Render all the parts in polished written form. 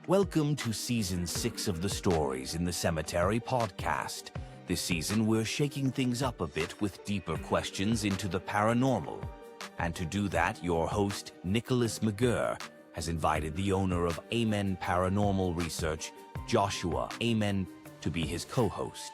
Welcome to Season 6 of the Stories in the Cemetery podcast. This season, we're shaking things up a bit with deeper questions into the paranormal. And to do that, your host, Nicholas McGirr, has invited the owner of AmenParanormalResearch, Joshua Amen, to be his co-host.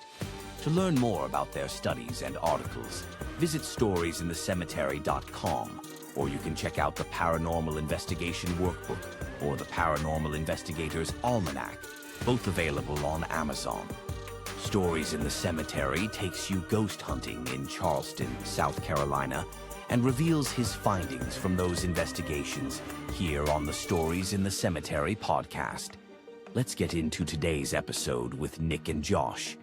To learn more about their studies and articles, visit StoriesintheCemetery.com, or you can check out the Paranormal Investigation Workbook or the Paranormal Investigator's Almanac, both available on Amazon. Stories in the Cemetery takes you ghost hunting in Charleston, South Carolina, and reveals his findings from those investigations here on the Stories in the Cemetery podcast. Let's get into today's episode with Nick and Josh.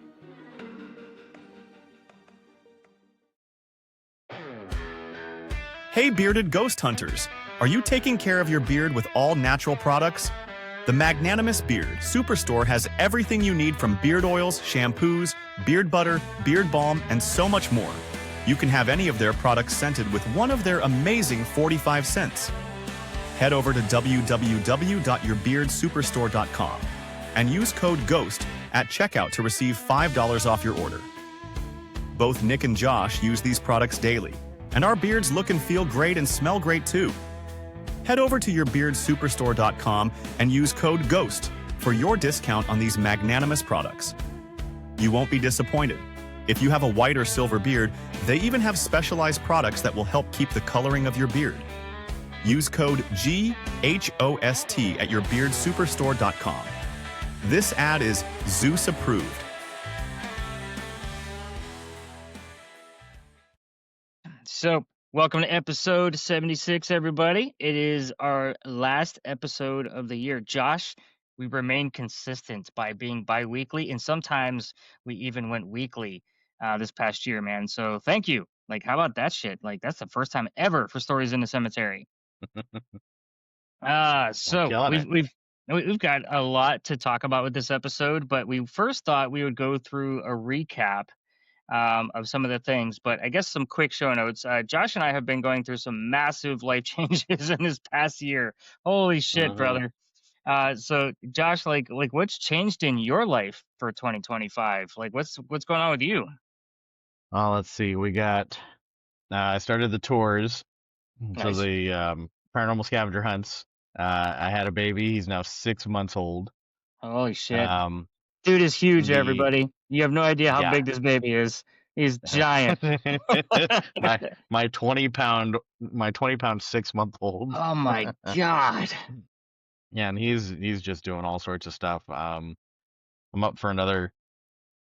Hey bearded ghost hunters, are you taking care of your beard with all natural products? The Magnanimous Beard Superstore has everything you need from beard oils, shampoos, beard butter, beard balm, and so much more. You can have any of their products scented with one of their amazing 45 scents. Head over to www.yourbeardsuperstore.com and use code GHOST at checkout to receive $5 off your order. Both Nick and Josh use these products daily, and our beards look and feel great and smell great too. Head over to yourbeardsuperstore.com and use code GHOST for your discount on these magnanimous products. You won't be disappointed. If you have a white or silver beard, they even have specialized products that will help keep the coloring of your beard. Use code GHOST at yourbeardsuperstore.com. This ad is Zeus approved. So, welcome to episode 76, everybody. It is our last episode of the year. Josh, we remain consistent by being bi-weekly, and sometimes we even went weekly this past year, man. So, thank you. Like, how about that shit? Like, that's the first time ever for Stories in the Cemetery. So we've got a lot to talk about with this episode, but we first thought we would go through a recap of some of the things, but I guess some quick show notes. Josh and I have been going through some massive life changes in this past year. Holy shit, brother. So Josh, like what's changed in your life for 2025? Like what's going on with you? Let's see. We got, I started the tours. Nice. So the paranormal scavenger hunts. I had a baby. He's now 6 months old. Holy shit. Dude is huge, everybody. You have no idea how Yeah. big this baby is. He's giant. my 20 pound 6 month old. Oh my God. Yeah, and he's just doing all sorts of stuff. I'm up for another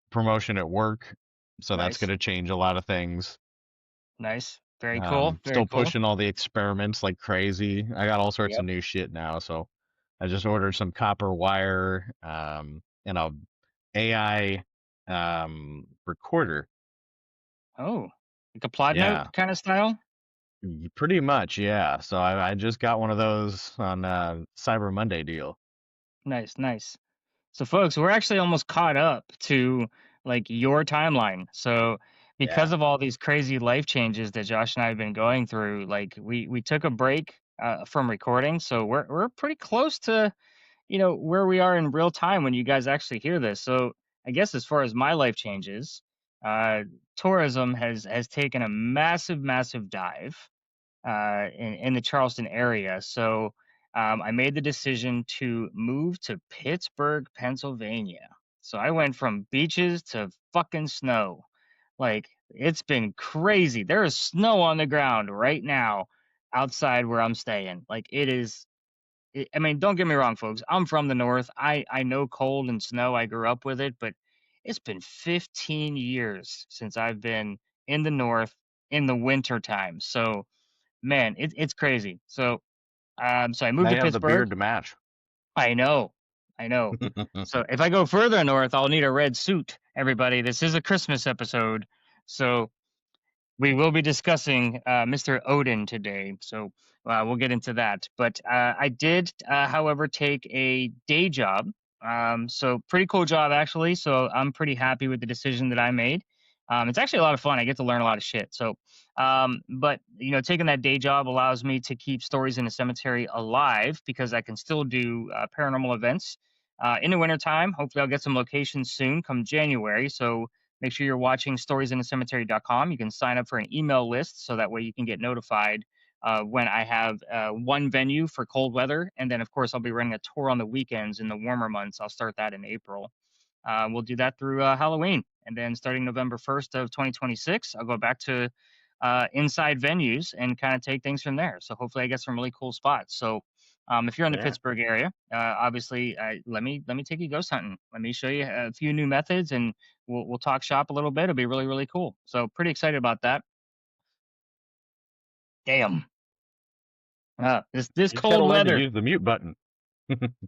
promotion at work, so that's Nice. gonna change a lot of things. Nice. Very cool. Very Still cool. pushing all the experiments like crazy. I got all sorts of new shit now, so I just ordered some copper wire, and a AI recorder. Oh, like a plot Yeah. note kind of style? Pretty much, yeah. So I just got one of those on Cyber Monday deal. Nice, nice. So folks, we're actually almost caught up to like your timeline. So because of all these crazy life changes that Josh and I have been going through, like we took a break from recording. So we're pretty close to, where we are in real time when you guys actually hear this. So I guess as far as my life changes, tourism has taken a massive dive in the Charleston area. So I made the decision to move to Pittsburgh, Pennsylvania. So I went from beaches to fucking snow. Like, it's been crazy. There is snow on the ground right now outside where I'm staying. Like, I mean, don't get me wrong, folks. I'm from the north. I know cold and snow. I grew up with it, but it's been 15 years since I've been in the north in the winter time. So, man, it's crazy. So I moved I to have the beard Pittsburgh. to match. I know. So if I go further north, I'll need a red suit. Everybody, this is a Christmas episode, so we will be discussing Mr. Odin today. So we'll get into that. But I did, however, take a day job. So pretty cool job actually. So I'm pretty happy with the decision that I made. It's actually a lot of fun. I get to learn a lot of shit. So, but taking that day job allows me to keep Stories in the Cemetery alive because I can still do paranormal events in the wintertime. Hopefully, I'll get some locations soon come January. So make sure you're watching storiesinthecemetery.com. You can sign up for an email list so that way you can get notified when I have one venue for cold weather. And then, of course, I'll be running a tour on the weekends in the warmer months. I'll start that in April. We'll do that through Halloween. And then starting November 1st of 2026, I'll go back to inside venues and kind of take things from there. So hopefully I get some really cool spots. So if you're in the Yeah. Pittsburgh area, obviously let me take you ghost hunting. Let me show you a few new methods, and we'll talk shop a little bit. It'll be really, really cool. So pretty excited about that. Damn. This You just gotta cold learn to weather. use the mute button.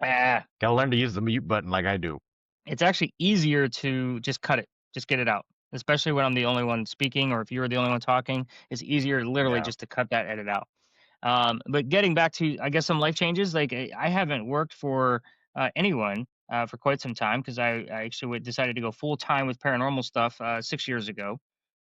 Ah, Gotta learn to use the mute button like I do. it's actually easier to just cut it, just get it out. Especially when I'm the only one speaking, or if you're the only one talking, it's easier literally Yeah. just to cut that edit out. But getting back to, I guess, some life changes, like I haven't worked for anyone for quite some time because I actually decided to go full time with paranormal stuff 6 years ago.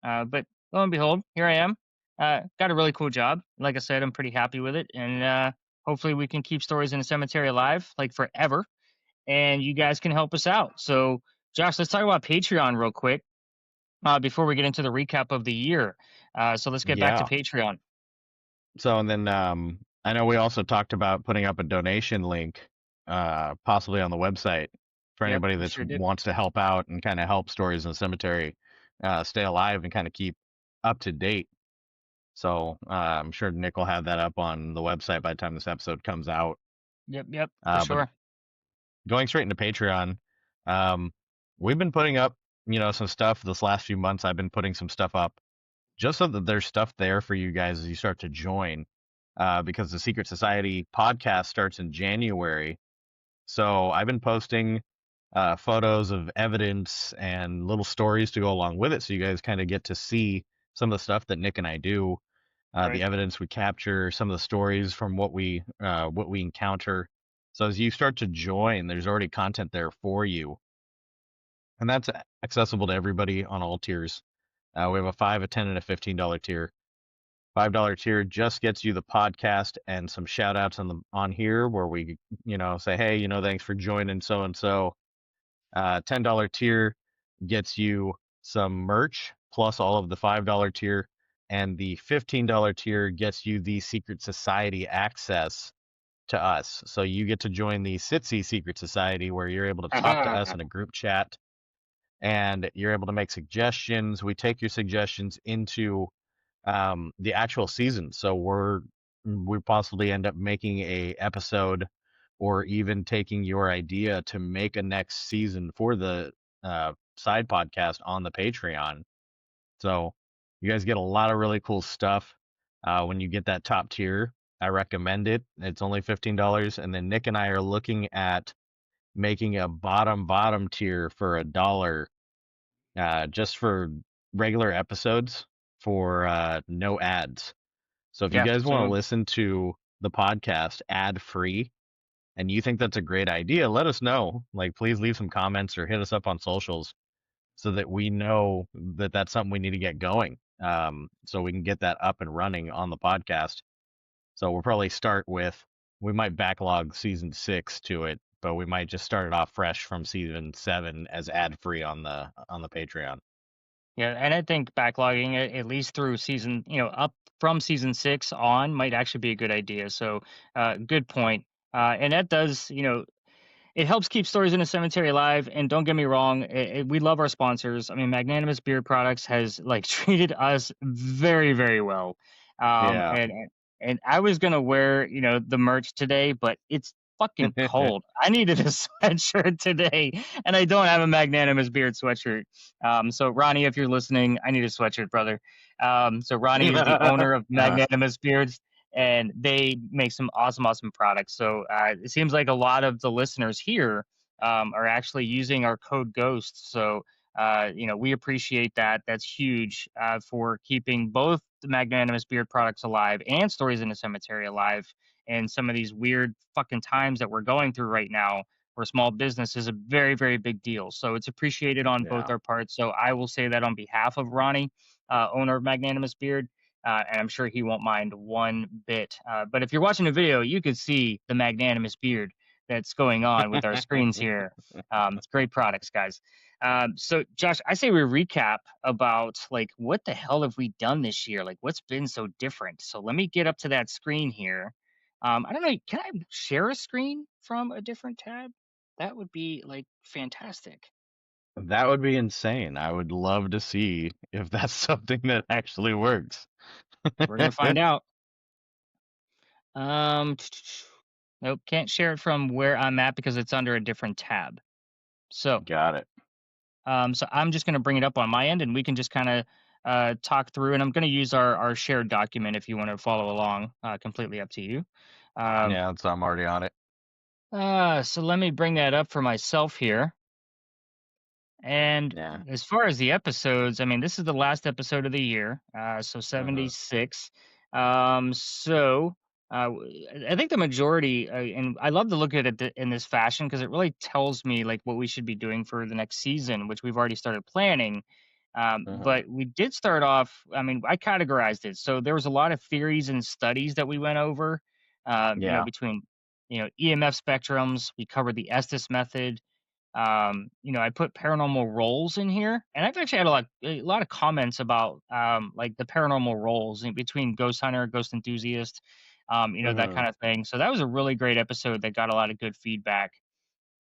But lo and behold, here I am. Got a really cool job. Like I said, I'm pretty happy with it, and hopefully we can keep Stories in the Cemetery alive like forever, and you guys can help us out. So, Josh, let's talk about Patreon real quick before we get into the recap of the year. So let's get back to Yeah. Patreon. So, and then I know we also talked about putting up a donation link, possibly on the website for Yep, anybody we that sure did. wants to help out and kind of help Stories in the Cemetery stay alive and kind of keep up to date. So I'm sure Nick will have that up on the website by the time this episode comes out. Yep, for But sure. going straight into Patreon, we've been putting up, some stuff this last few months. I've been putting some stuff up just so that there's stuff there for you guys as you start to join, because the Secret Society podcast starts in January. So I've been posting photos of evidence and little stories to go along with it, so you guys kind of get to see some of the stuff that Nick and I do, Right. the evidence we capture, some of the stories from what we encounter. So as you start to join, there's already content there for you, and that's accessible to everybody on all tiers. We have a $5, a $10, and a $15 tier. $5 tier just gets you the podcast and some shout outs on here where we, say, hey, thanks for joining so and so. $10 tier gets you some merch plus all of the $5 tier, and the $15 tier gets you the Secret Society access to us. So you get to join the SITSI Secret Society where you're able to talk to us in a group chat and you're able to make suggestions. We take your suggestions into the actual season. So we possibly end up making a episode or even taking your idea to make a next season for the side podcast on the Patreon. So you guys get a lot of really cool stuff when you get that top tier. I recommend it. It's only $15. And then Nick and I are looking at making a bottom tier for $1, just for regular episodes for no ads. So if you Yeah, guys want to so listen to the podcast ad free and you think that's a great idea, let us know. Like, please leave some comments or hit us up on socials so that we know that that's something we need to get going. So we can get that up and running on the podcast. So we'll probably we might backlog season 6 to it, but we might just start it off fresh from season 7 as ad free on the Patreon. yeah, and I think backlogging it at least through season, up from season 6 on might actually be a good idea. So, good point. And that does, it helps keep Stories in the Cemetery alive. And don't get me wrong, we love our sponsors. I mean, Magnanimous Beard Products has like treated us very, very well. Yeah. And I was gonna wear, the merch today, but it's fucking cold. I needed a sweatshirt today, and I don't have a Magnanimous Beard sweatshirt. So Ronnie, if you're listening, I need a sweatshirt, brother. So Ronnie is the owner of Magnanimous Beards, and they make some awesome products. So it seems like a lot of the listeners here are actually using our code Ghost. So we appreciate that. That's huge for keeping both the Magnanimous Beard products alive and Stories in the Cemetery alive in some of these weird fucking times that we're going through right now, for a small business is a very, very big deal. So it's appreciated on both Yeah. our parts. So I will say that on behalf of Ronnie, owner of Magnanimous Beard, and I'm sure he won't mind one bit. But if you're watching a video, you could see the Magnanimous Beard that's going on with our screens here. It's great products, guys. So Josh, I say we recap about like what the hell have we done this year? Like what's been so different? So let me get up to that screen here. I don't know, can I share a screen from a different tab? That would be like fantastic. That would be insane. I would love to see if that's something that actually works. We're gonna find out. Um, nope, can't share it from where I'm at because it's under a different tab. So, Got it. so I'm just gonna bring it up on my end, and we can just kind of talk through. And I'm gonna use our shared document if you want to follow along. Completely up to you. Um, Yeah, so I'm already on it. so let me bring that up for myself here. And Yeah. as far as the episodes, I mean, this is the last episode of the year, so 76. So I think the majority, and I love to look at it in this fashion because it really tells me like what we should be doing for the next season, which we've already started planning. But we did start off. I mean, I categorized it, so there was a lot of theories and studies that we went over. Yeah. Between EMF spectrums, we covered the Estes method. I put paranormal roles in here, and I've actually had a lot of comments about like the paranormal roles in between ghost hunter, ghost enthusiast, that kind of thing. So that was a really great episode that got a lot of good feedback.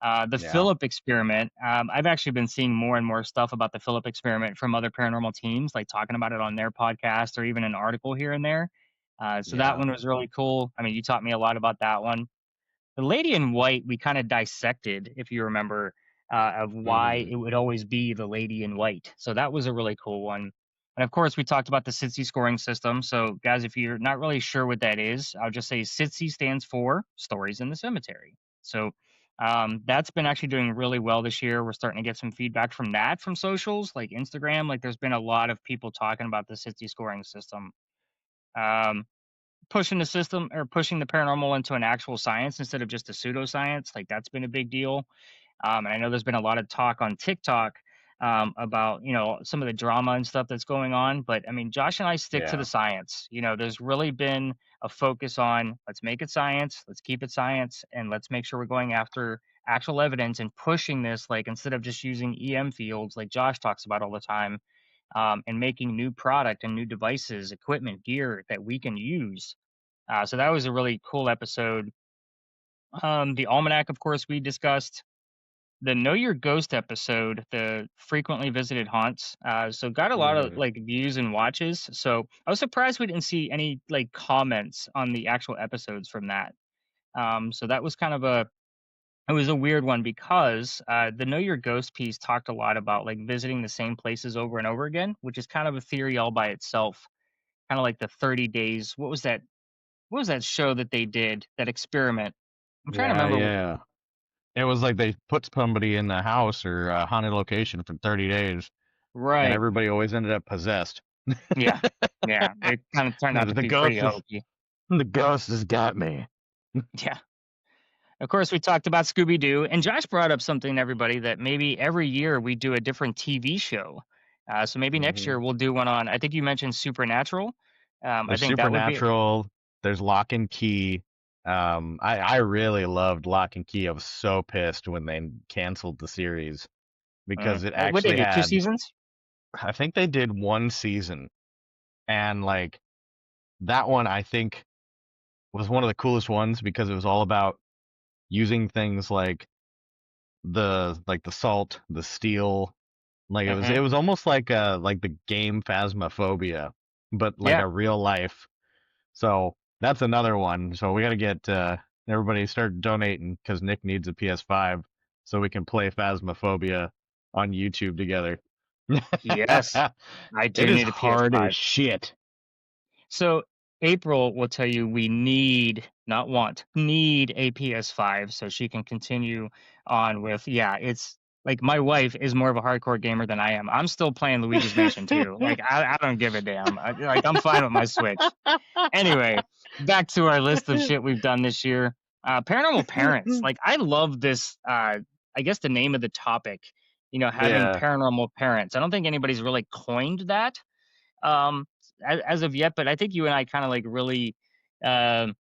The Yeah. Philip experiment, I've actually been seeing more and more stuff about the Philip experiment from other paranormal teams, like talking about it on their podcast or even an article here and there. So that Yeah. one was really cool. I mean, you taught me a lot about that one. The Lady in White, we kind of dissected, if you remember, of why it would always be the Lady in White. So that was a really cool one. And of course, we talked about the SITC scoring system. So, guys, if you're not really sure what that is, I'll just say SITC stands for Stories in the Cemetery. So that's been actually doing really well this year. We're starting to get some feedback from that from socials like Instagram. Like, there's been a lot of people talking about the SITC scoring system. Um, Pushing the system or pushing the paranormal into an actual science instead of just a pseudoscience, like that's been a big deal. And I know there's been a lot of talk on TikTok about some of the drama and stuff that's going on. But I mean, Josh and I stick to Yeah. the science. There's really been a focus on let's make it science, let's keep it science, and let's make sure we're going after actual evidence and pushing this like instead of just using EM fields like Josh talks about all the time, and making new product and new devices, equipment, gear that we can use. So that was a really cool episode. The almanac, of course, we discussed the Know Your Ghost episode, the frequently visited haunts. So got a lot of like views and watches. So I was surprised we didn't see any like comments on the actual episodes from that. So that was kind of it was a weird one because the Know Your Ghost piece talked a lot about like visiting the same places over and over again, which is kind of a theory all by itself. Kind of like the 30 days. What was that? What was that show that they did? That experiment. I'm trying to Yeah. remember. Yeah. It was like they put somebody in the house or a haunted location for 30 days, and Right. everybody always ended up possessed. Yeah. Yeah. It kind of turned out to The be pretty ghost is, hokey. the ghost has got me. Yeah. Of course, we talked about Scooby Doo, and Josh brought up something to everybody that maybe every year we do a different TV show. So maybe next year we'll do one on. I think you mentioned Supernatural. I There's think that would be. Supernatural. There's Lock and Key. I really loved Lock and Key. I was so pissed when they canceled the series because it What they actually do? 2 had. seasons? I think they did one season, and like that one, I think was one of the coolest ones because it was all about using things like the salt, the steel. Like it was almost like the game Phasmophobia, but like Yeah. a real life. So that's another one. So we got to get everybody start donating because Nick needs a PS5 so we can play Phasmophobia on YouTube together. Yes. I do It is need a hard PS5. as shit. So April will tell you we need, not want, need a PS5 so she can continue on with. Yeah, it's like my wife is more of a hardcore gamer than I am. I'm still playing Luigi's Mansion 2. Like I don't give a damn. I'm fine with my Switch. Anyway, back to our list of shit we've done this year. Paranormal parents. Like, I love this. I guess the name of the topic. Having Yeah, paranormal parents. I don't think anybody's really coined that um, as of yet, but I think you and I kind of like really, um,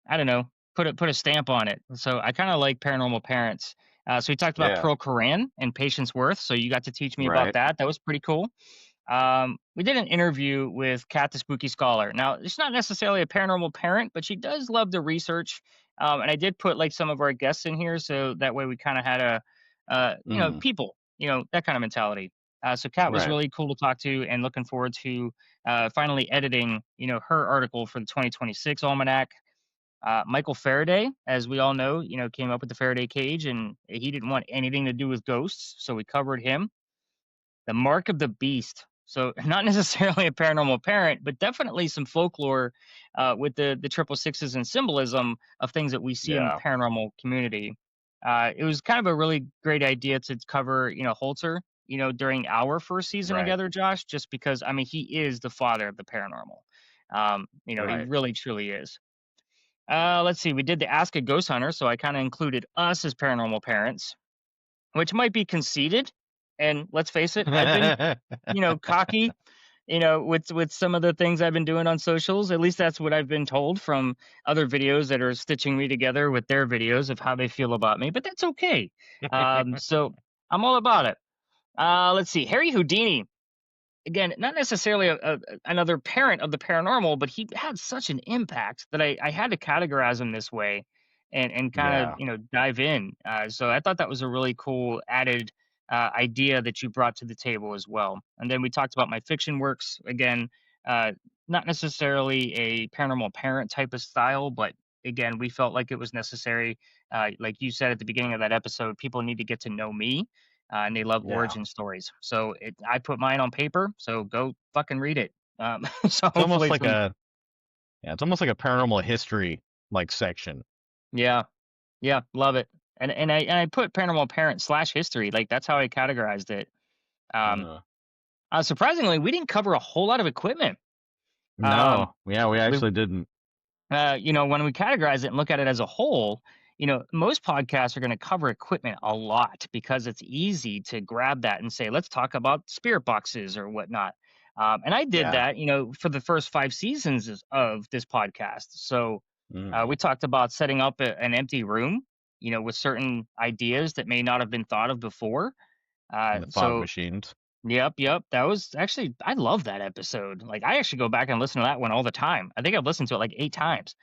I don't know, put a stamp on it. So I kind of like paranormal parents. So we talked about yeah, Pearl Koran and Patience Worth. So you got to teach me about right. that. That was pretty cool. We did an interview with Kat, the spooky scholar. Now, she's not necessarily a paranormal parent, but she does love to research. And I did put like some of our guests in here, so that way we kind of had Mm, people, that kind of mentality. So Kat was right. really cool to talk to, and looking forward to finally editing, her article for the 2026 almanac. Michael Faraday, as we all know, came up with the Faraday cage, and he didn't want anything to do with ghosts, so we covered him. The Mark of the Beast. So not necessarily a paranormal parent, but definitely some folklore with the triple sixes and symbolism of things that we see in the Yeah, paranormal community. It was kind of a really great idea to cover, Holzer, during our first season right, together, Josh, just because I mean he is the father of the paranormal. He right. really truly is. Let's see, we did the Ask a Ghost Hunter, so I kind of included us as paranormal parents, which might be conceited. And let's face it, I've been cocky, with some of the things I've been doing on socials. At least that's what I've been told from other videos that are stitching me together with their videos of how they feel about me. But that's okay. So I'm all about it. Let's see, Harry Houdini. Again, not necessarily another parent of the paranormal, but he had such an impact that I had to categorize him this way, and kind of Yeah, dive in. So I thought that was a really cool added idea that you brought to the table as well. And then we talked about my fiction works again, uh, not necessarily a paranormal parent type of style, but again, we felt like it was necessary. Like you said at the beginning of that episode, people need to get to know me, and they love yeah. origin stories. So I put mine on paper. So go fucking read it. So It's almost hopefully like some, a yeah, it's almost like a paranormal history like section. yeah, yeah, love it. And I put paranormal parent slash history. Like that's how I categorized it. Um, Uh, Surprisingly, we didn't cover a whole lot of equipment. Um, no, yeah, we we actually didn't. when we categorize it and look at it as a whole, most podcasts are going to cover equipment a lot because it's easy to grab that and say, let's talk about spirit boxes or whatnot. And I did Yeah. that, for the first 5 seasons of this podcast. So we Mm. talked about setting up an empty room, with certain ideas that may not have been thought of before. And the fog So machines. Yep, yep. That was actually I love that episode. Like I actually go back and listen to that one all the time. I think I've listened to it like 8 times.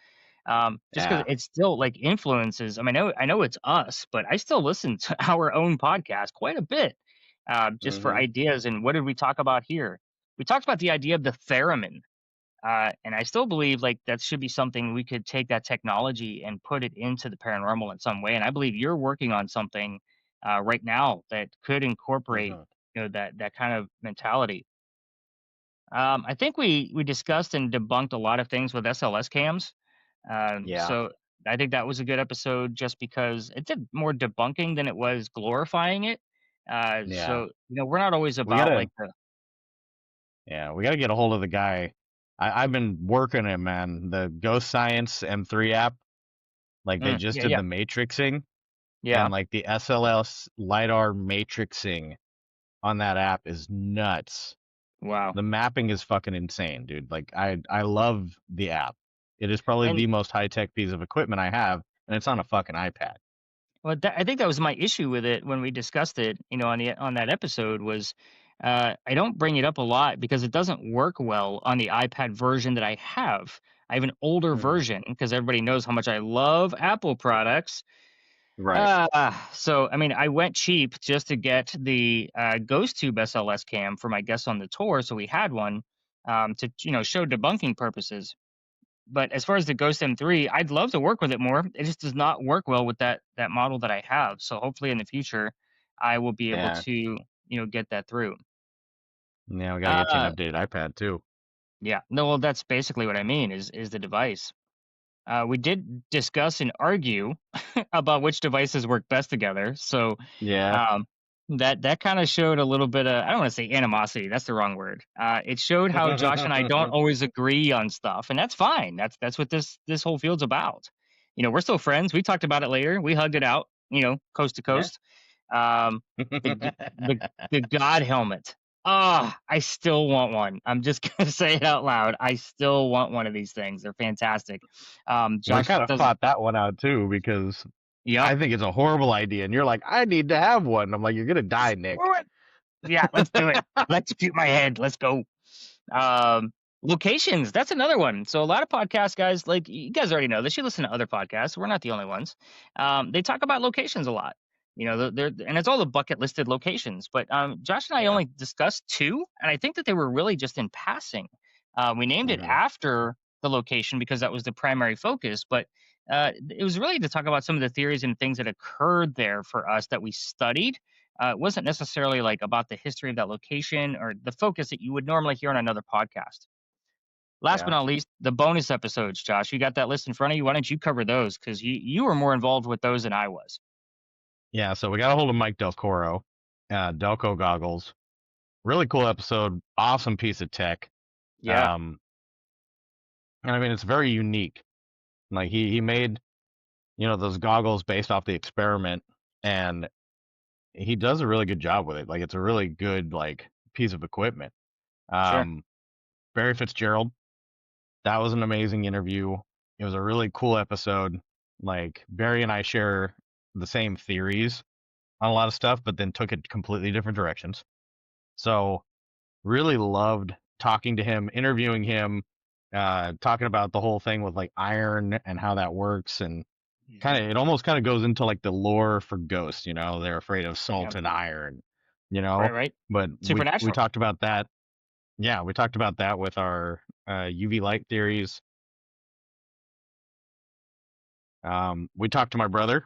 Just because Yeah. it still like influences. I mean, I know it's us, but I still listen to our own podcast quite a bit, just for Hmm. ideas. And what did we talk about here? We talked about the idea of the theremin, and I still believe like that should be something we could take that technology and put it into the paranormal in some way. And I believe you're working on something right now that could incorporate, Hmm. that kind of mentality. I think we discussed and debunked a lot of things with SLS cams. Yeah. So I think that was a good episode just because it did more debunking than it was glorifying it. Yeah. So we're not always We about gotta like the we gotta get a hold of the guy. I've been working it, man. The Ghost Science M3 app, like they just yeah, did yeah, the matrixing yeah. and like the SLS LiDAR matrixing on that app is nuts. Wow. The mapping is fucking insane, dude. Like I love the app. It is probably And the most high tech piece of equipment I have, and it's on a fucking iPad. well, I think that was my issue with it when we discussed it. On that episode was I don't bring it up a lot because it doesn't work well on the iPad version that I have. I have an older Hmm. version because everybody knows how much I love Apple products. Right. So I mean, I went cheap just to get the Ghost Tube SLS cam for my guests on the tour, so we had one to show debunking purposes. But as far as the Ghost M3, I'd love to work with it more. It just does not work well with that model that I have. So hopefully in the future, I will be able Yeah. to get that through. Yeah, we gotta get you an Uh, updated iPad too. yeah, no, well, that's basically what I mean is the device. We did discuss and argue about which devices work best together. So Yeah. um, that kind of showed a little bit of, I don't want to say animosity. That's the wrong word. It showed how Josh and I don't always agree on stuff, and that's fine. That's what this whole field's about. we're still friends. We talked about it later. We hugged it out, coast to Yeah. coast. Um, the God helmet. Ah, I still want one. I'm just gonna say it out loud. I still want one of these things. They're fantastic. We Josh kind of does. fought that one out too because Yep. I think it's a horrible idea, and you're like, I need to have one. I'm like, you're gonna die, Nick. Screw it. Yeah, let's do it. Electrocute my head. Let's go. Um, Locations. That's another one. So a lot of podcast guys, like you guys already know this. You listen to other podcasts. We're not the only ones. They talk about locations a lot. They're and it's all the bucket listed locations. But Josh and I Yeah. only discussed two, and I think that they were really just in passing. We named it Mhm. after the location because that was the primary focus. But it was really to talk about some of the theories and things that occurred there for us that we studied. It wasn't necessarily like about the history of that location or the focus that you would normally hear on another podcast. Last but Yeah. not least, the bonus episodes, Josh. You got that list in front of you. Why don't you cover those? Because you were more involved with those than I was. Yeah. So we got a hold of Mike Del Coro, Delco Goggles. Really cool episode. Awesome piece of tech. Yeah, And I mean, it's very unique. Like he made, those goggles based off the experiment, and he does a really good job with it. Like it's a really good like piece of equipment. sure. Um, Barry Fitzgerald, that was an amazing interview. It was a really cool episode. Like Barry and I share the same theories on a lot of stuff, but then took it completely different directions. So really loved talking to him, interviewing him, talking about the whole thing with like iron and how that works, and Mhm. it almost kind of goes into like the lore for ghosts. They're afraid of Yeah, salt and iron. right, right. But we Supernatural. talked about that. Yeah, we talked about that with our UV light theories. We talked to my brother,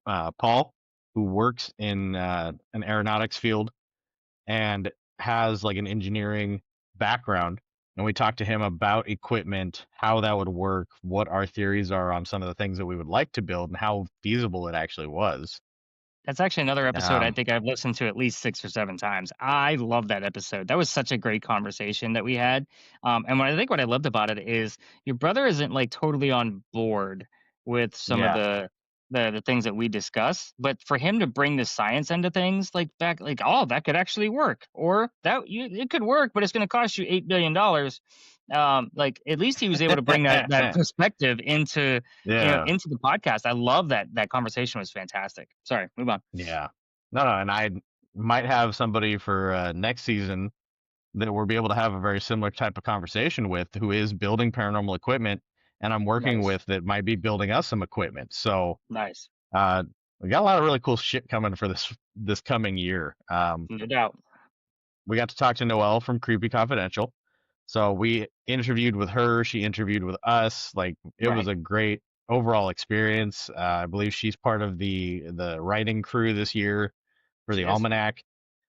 Paul, who works in an aeronautics field and has like an engineering background. And we talked to him about equipment, how that would work, what our theories are on some of the things that we would like to build, and how feasible it actually was. That's actually another episode I Um, think I've listened to at least 6 or 7 times. I love that episode. That was such a great conversation that we had. And what I loved about it is your brother isn't like totally on board with some of yeah, the things that we discuss, but for him to bring the science into things like back, like, oh, that could actually work, or it could work, but it's going to cost you $8 billion. Like at least he was able to bring that perspective yeah, into the podcast. I love that conversation was fantastic. Sorry, move on. yeah. No, and I might have somebody for next season that we'll be able to have a very similar type of conversation with, who is building paranormal equipment, and I'm working Nice, with that might be building us some equipment. So nice, uh, we got a lot of really cool shit coming for this coming year. no doubt. We got to talk to Noelle from Creepy Confidential. So we interviewed with her. She interviewed with us. Like it was Right. a great overall experience. I believe she's part of the writing crew this year for the She is. Almanac.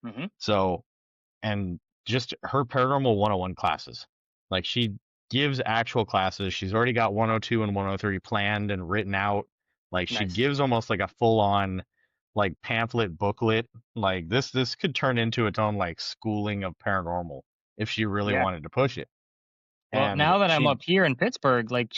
Hmm. So, and just her paranormal 101 classes. Like she gives actual classes. She's already got 102 and 103 planned and written out. Like she Nice. gives almost like a full on like pamphlet booklet. Like this could turn into its own like schooling of paranormal if she really Yeah. wanted to push it. Well, And now that I'm she up here in Pittsburgh, like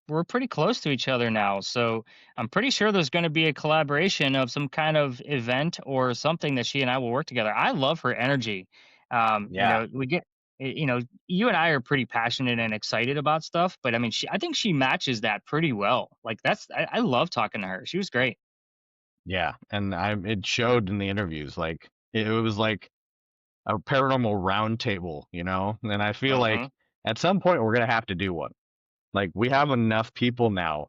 we're pretty close to each other now. So I'm pretty sure there's going to be a collaboration of some kind of event or something that she and I will work together. I love her energy. yeah, We get, you and I are pretty passionate and excited about stuff, but I mean, I think she matches that pretty well. Like I love talking to her. She was great. yeah. And it showed in the interviews. Like it was like a paranormal roundtable. And I feel Hmm. like at some point we're gonna have to do one. Like we have enough people now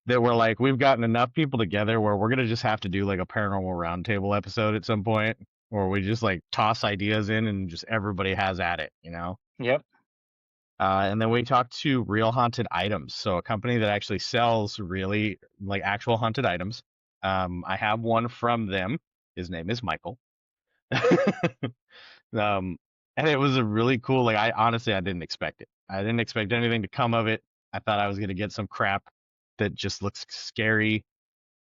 that we've gotten enough people together where we're gonna just have to do like a paranormal roundtable episode at some point, where we just like toss ideas in and just everybody has at it. Yep. And then we talked to Real Haunted Items, so a company that actually sells really like actual haunted items. I have one from them. His name is Michael. um, and it was a really cool. Like I honestly, I didn't expect it. I didn't expect anything to come of it. I thought I was gonna get some crap that just looks scary.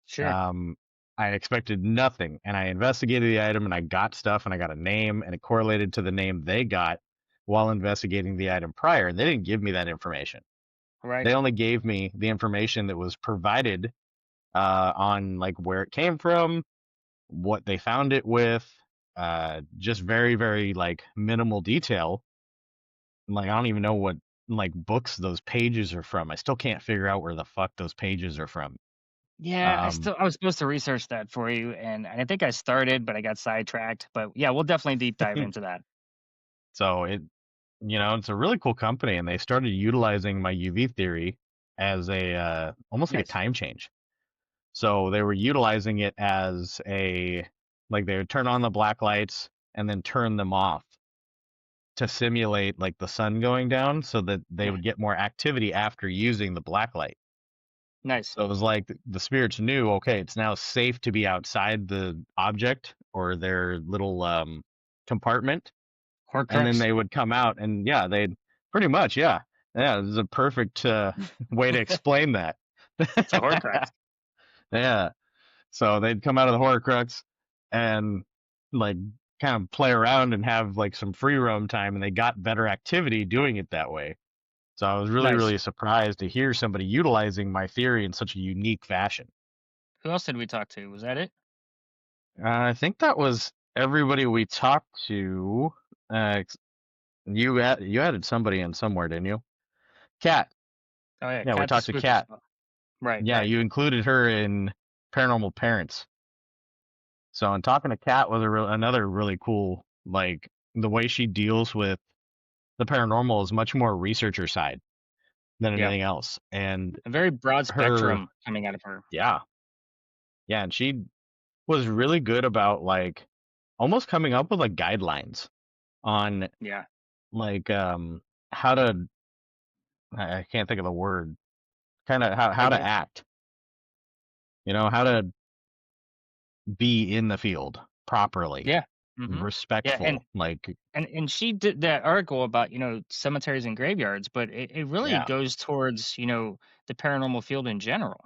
Sure. Um, I expected nothing, and I investigated the item, and I got stuff, and I got a name, and it correlated to the name they got while investigating the item prior. And they didn't give me that information. Right. They only gave me the information that was provided on like where it came from, what they found it with, just very, very like minimal detail. Like I don't even know what like books those pages are from. I still can't figure out where the fuck those pages are from. Yeah, Um, I was supposed to research that for you, and I think I started, but I got sidetracked. But yeah, we'll definitely deep dive into that. so it's a really cool company, and they started utilizing my UV theory as a almost like a Nice. time change. So they were utilizing it as a like they would turn on the black lights and then turn them off to simulate like the sun going down so that they Yeah. would get more activity after using the black light. Nice. So it was like the spirits knew, okay, it's now safe to be outside the object or their little compartment, and then Horcrux. they would come out and yeah, they'd pretty much yeah, this is a perfect way to explain that. It's a Horcrux. Yeah. So they'd come out of the Horcrux and like kind of play around and have like some free roam time, and they got better activity doing it that way. So I was really, Nice. really surprised to hear somebody utilizing my theory in such a unique fashion. Who else did we talk to? Was that it? I think that was everybody we talked to. You added somebody in somewhere, didn't you? Kat. Oh yeah, Yeah, we Cat the talked to Spooky Kat. Spot. Right. Yeah, Right. you included her in Paranormal Parents. So, and talking to Kat was another really cool, like the way she deals with the paranormal is much more researcher side than Yeah. anything else. And A very broad her, spectrum coming out of her. yeah, yeah, and she was really good about like almost coming up with like guidelines on Yeah. like how to I can't think of the word, kind of how to Okay. act, how to be in the field properly, Yeah. Mm-hmm. Yeah. respectful, like And she did that article about, cemeteries and graveyards, but it really yeah, goes towards, the paranormal field in general.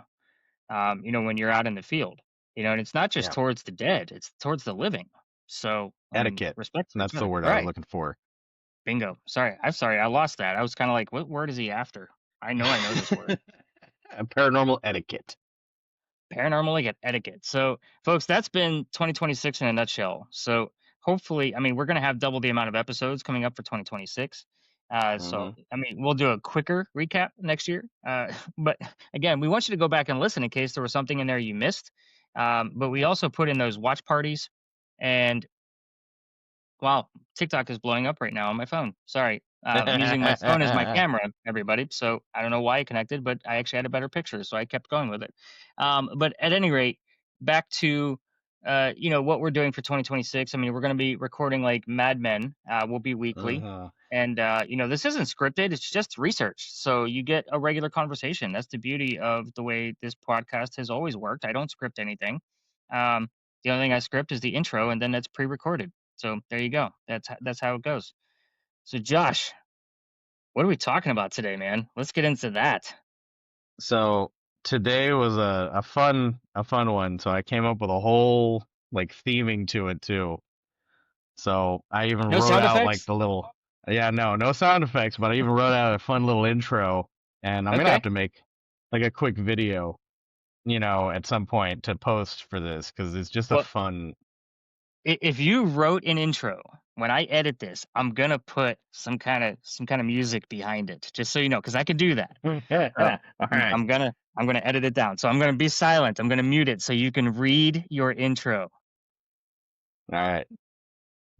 When you're out in the field, and it's not just yeah, towards the dead, it's towards the living. So, I mean, etiquette. respect for each That's the other. word I was Right. looking for. Bingo. Sorry. I'm sorry. I lost that. I was kind of like, what word is he after? I know this word. Paranormal etiquette. Paranormal etiquette. So, folks, that's been 2026 in a nutshell. So, hopefully, I mean, we're going to have double the amount of episodes coming up for 2026. So, Hmm. I mean, we'll do a quicker recap next year. But again, we want you to go back and listen in case there was something in there you missed. But we also put in those watch parties. And wow, TikTok is blowing up right now on my phone. Sorry. I'm using my phone as my camera, everybody. So I don't know why I connected, but I actually had a better picture, so I kept going with it. But at any rate, back to what we're doing for 2026. I mean, we're going to be recording like Mad Men. Will be weekly, Uh-huh. and this isn't scripted. It's just research. So you get a regular conversation. That's the beauty of the way this podcast has always worked. I don't script anything. Um, the only thing I script is the intro, and then that's pre-recorded. So there you go. That's how it goes. So Josh, what are we talking about today, man? Let's get into that. So today was a fun one. So I came up with a whole like theming to it too. So I even No wrote sound out like effects? the little, yeah, no sound effects, but I even wrote out a fun little intro, and I'm gonna have Okay. to make like a quick video, at some point to post for this because it's just a Well, fun. if you wrote an intro, when I edit this, I'm gonna put some kind of music behind it, just so you know, because I can do that. All So I'm, right. I'm gonna I'm gonna edit it down. So I'm gonna be silent. I'm gonna mute it so you can read your intro. All right.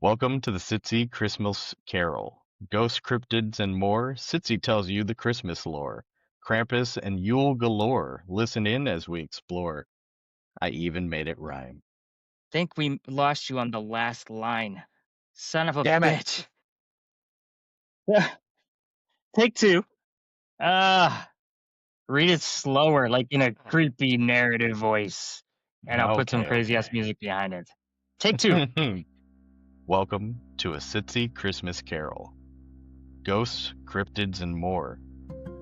Welcome to the Sitsi Christmas Carol. Ghost cryptids and more, Sitsi tells you the Christmas lore. Krampus and Yule galore. Listen in as we explore. I even made it rhyme. Think we lost you on the last line, son of a Damn it. bitch. Take two. Ah. Read it slower, like in a creepy narrative voice, and I'll put some Okay, crazy ass okay. music behind it. Take two. Welcome to a Sitsi Christmas Carol. Ghosts, cryptids, and more.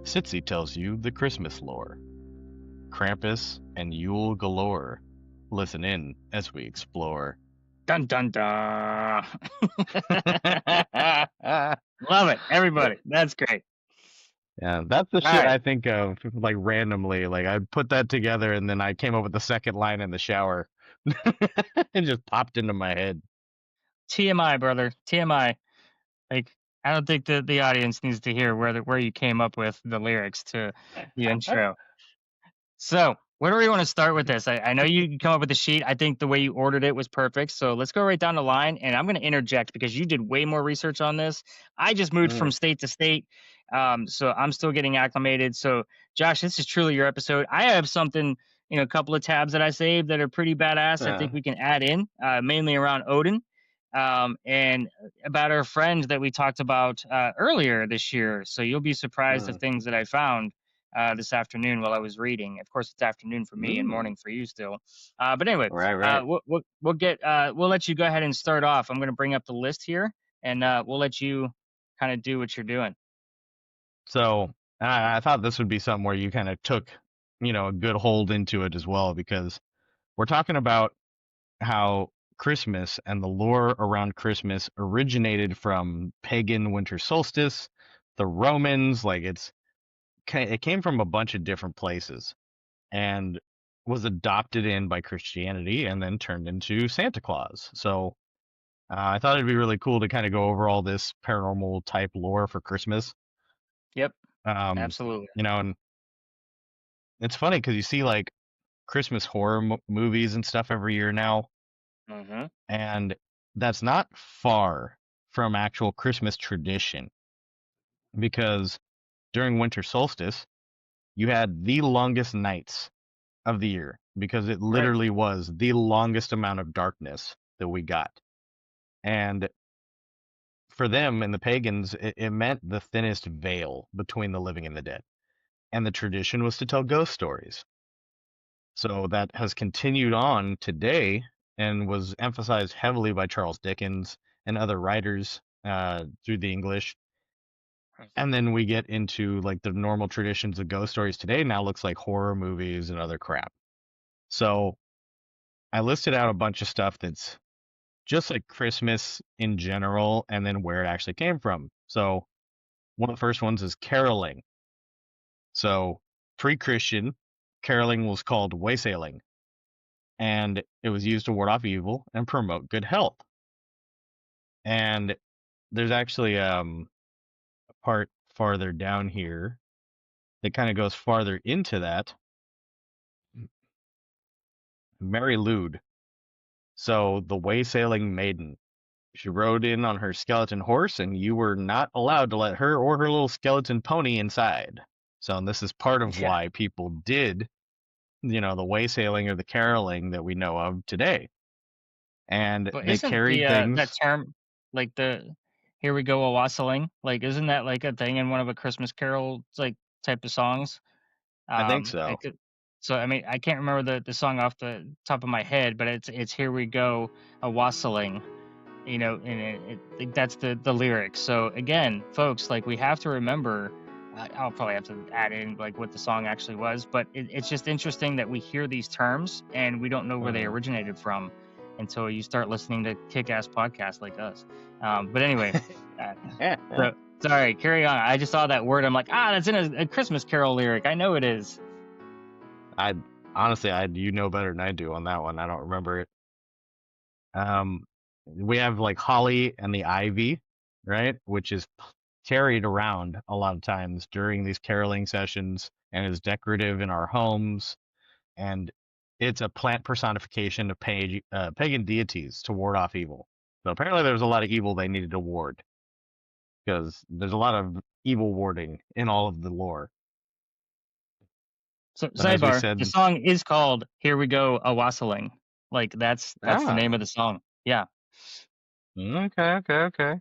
Sitsi tells you the Christmas lore. Krampus and Yule galore. Listen in as we explore. Dun dun dun. Love it, everybody. That's great. Yeah, that's the All shit right. I think of like randomly. Like I put that together and then I came up with the second line in the shower. It just popped into my head. TMI, brother. TMI. Like, I don't think the audience needs to hear where you came up with the lyrics to the intro. So, where do we want to start with this? I know you come up with the sheet. I think the way you ordered it was perfect. So let's go right down the line. And I'm going to interject because you did way more research on this. I just moved from Mm, state to state. So I'm still getting acclimated. So, Josh, this is truly your episode. I have something, a couple of tabs that I saved that are pretty badass. I uh, think we can add in, mainly around Odin. And about our friend that we talked about earlier this year. So you'll be surprised of mm, things that I found this afternoon while I was reading. Of course, it's afternoon for me and mm. morning for you still. But anyway, Right, right. we'll let you go ahead and start off. I'm going to bring up the list here, and we'll let you kind of do what you're doing. So I thought this would be something where you kind of took, a good hold into it as well, because we're talking about how Christmas and the lore around Christmas originated from pagan winter solstice, the Romans, like it came from a bunch of different places and was adopted in by Christianity and then turned into Santa Claus. So I thought it'd be really cool to kind of go over all this paranormal type lore for Christmas. Yep, Um, absolutely. and it's funny because you see like Christmas horror movies and stuff every year now, Hmm. and that's not far from actual Christmas tradition because during winter solstice, you had the longest nights of the year because it Right. literally was the longest amount of darkness that we got. And for them and the pagans, it meant the thinnest veil between the living and the dead. And the tradition was to tell ghost stories. So that has continued on today and was emphasized heavily by Charles Dickens and other writers through the English. And then we get into like the normal traditions of ghost stories today now looks like horror movies and other crap. So I listed out a bunch of stuff that's just like Christmas in general and then where it actually came from. So one of the first ones is caroling. So pre-Christian, caroling was called waysailing, and it was used to ward off evil and promote good health. And there's actually a part farther down here that kind of goes farther into that. Mary Lude. So the waysailing maiden. She rode in on her skeleton horse, and you were not allowed to let her or her little skeleton pony inside. So and this is part of Yeah. why people did, the waysailing or the caroling that we know of today. And But they isn't carried that things. term like the "Here we go a wassailing"? Like, isn't that like a thing in one of a Christmas Carol like type of songs? I think It so. could, so I mean, I can't remember the song off the top of my head, but it's "Here we go a wassailing," and like, that's the lyrics. So again, folks, like we have to remember. I'll probably have to add in like what the song actually was, but it's just interesting that we hear these terms and we don't know where they Mhm. originated from until you start listening to kick-ass podcasts like us. But anyway, uh, so sorry, carry on. I just saw that word. I'm like, that's in a Christmas Carol lyric. I know it is. I honestly, you know better than I do on that one. I don't remember it. Um, we have like holly and the ivy, right? Which is carried around a lot of times during these caroling sessions and is decorative in our homes. And it's a plant personification of pagan deities to ward off evil. So apparently there was a lot of evil they needed to ward because there's a lot of evil warding in all of the lore. So But as we sidebar, the said, song is called "Here We Go a Wassailing." Like that's the name of ah, the song. Yeah. okay, okay, okay.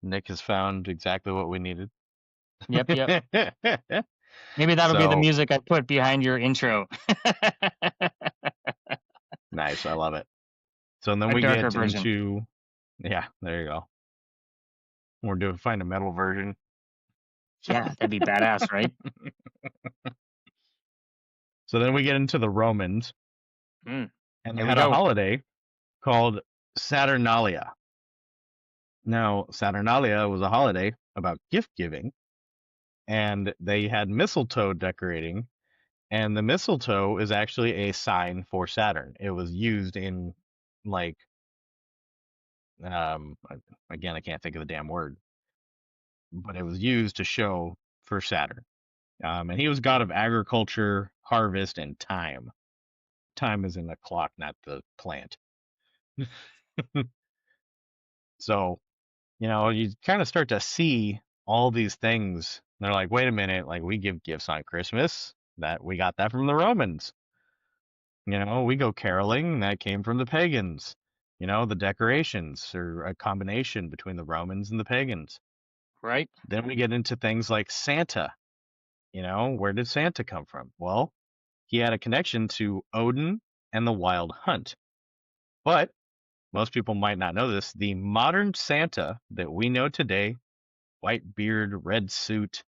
Nick has found exactly what we needed. Yep. Yep. Maybe that'll be the So music I put behind your intro. nice. I love it. So then A we darker get version. into, yeah, there you go. We're doing find a metal version. Yeah, that'd be badass, right? So then we get into the Romans, Mm, and they here we had a go. holiday called Saturnalia. Now, Saturnalia was a holiday about gift giving, and they had mistletoe decorating, and the mistletoe is actually a sign for Saturn. It was used in like um again, I can't think of the damn word, but it was used to show for Saturn. And he was god of agriculture, harvest, and time. Time is in the clock, not the plant. So, you kind of start to see all these things. They're like, wait a minute, like we give gifts on Christmas. That we got that from the Romans. We go caroling, that came from the pagans. The decorations are a combination between the Romans and the pagans. Right? Then we get into things like Santa. Where did Santa come from? Well, he had a connection to Odin and the Wild Hunt. But most people might not know this. The modern Santa that we know today, white beard, red suit,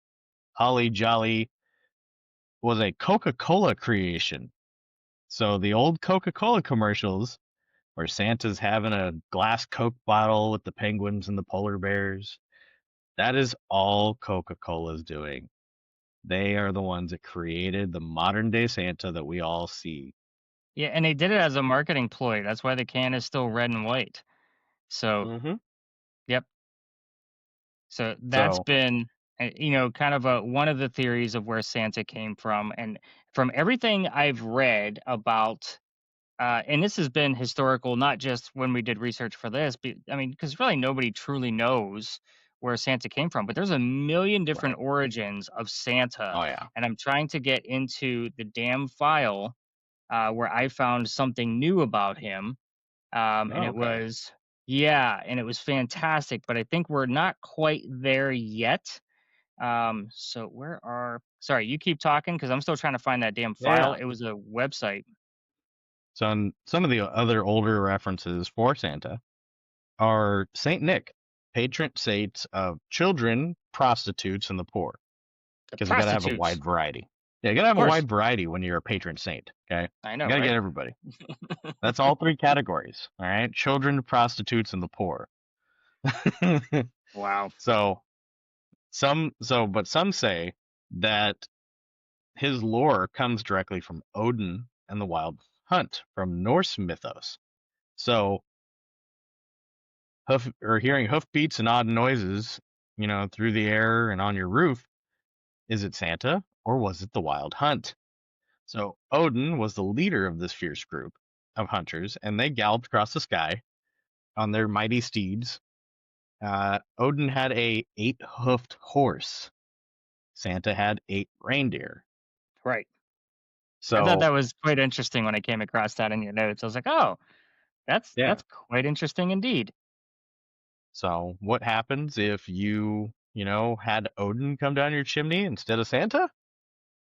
holly jolly, was a Coca-Cola creation. So the old Coca-Cola commercials where Santa's having a glass Coke bottle with the penguins and the polar bears, that is all Coca-Cola's doing. They are the ones that created the modern day Santa that we all see. Yeah, and they did it as a marketing ploy. That's why the can is still red and white. So, Mm-hmm. yep. So that's So, been, kind of one of the theories of where Santa came from. And from everything I've read about, and this has been historical, not just when we did research for this, but I mean, because really nobody truly knows where Santa came from. But there's a million different right. origins of Santa. Oh, yeah. And I'm trying to get into the damn file where I found something new about him. And Oh, it okay. was, yeah, and it was fantastic, but I think we're not quite there yet. So sorry, you keep talking because I'm still trying to find that damn file. Yeah. It was a website. So, some of the other older references for Santa are Saint Nick, patron saint of children, prostitutes, and the poor. The Because you got to have a prostitutes. wide variety. Yeah, you got to Of have a course. wide variety when you're a patron saint. Okay, I you know, got to get right? everybody. That's all three categories. All right, children, prostitutes, and the poor. Wow. So but some say that his lore comes directly from Odin and the Wild Hunt from Norse mythos. So hearing hoofbeats and odd noises, through the air and on your roof, is it Santa or was it the Wild Hunt? So Odin was the leader of this fierce group of hunters, and they galloped across the sky on their mighty steeds. Odin had a 8-hoofed horse. Santa had 8 reindeer. Right. I thought So that was quite interesting when I came across that in your notes. I was like, oh, that's yeah. that's quite interesting indeed. So what happens if had Odin come down your chimney instead of Santa?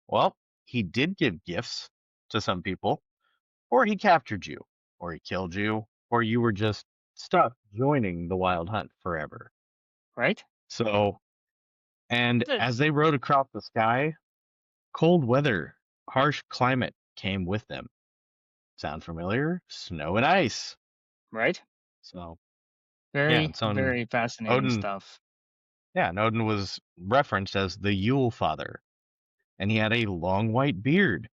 Well, he did give gifts to some people, or he captured you, or he killed you, or you were just stuck joining the Wild Hunt forever. Right? So, and The- as they rode across the sky, cold weather, harsh climate came with them. Sound familiar? Snow and ice. Right? So, yeah, Very, and so very fascinating Odin, stuff. yeah, and Odin was referenced as the Yule Father, and he had a long white beard.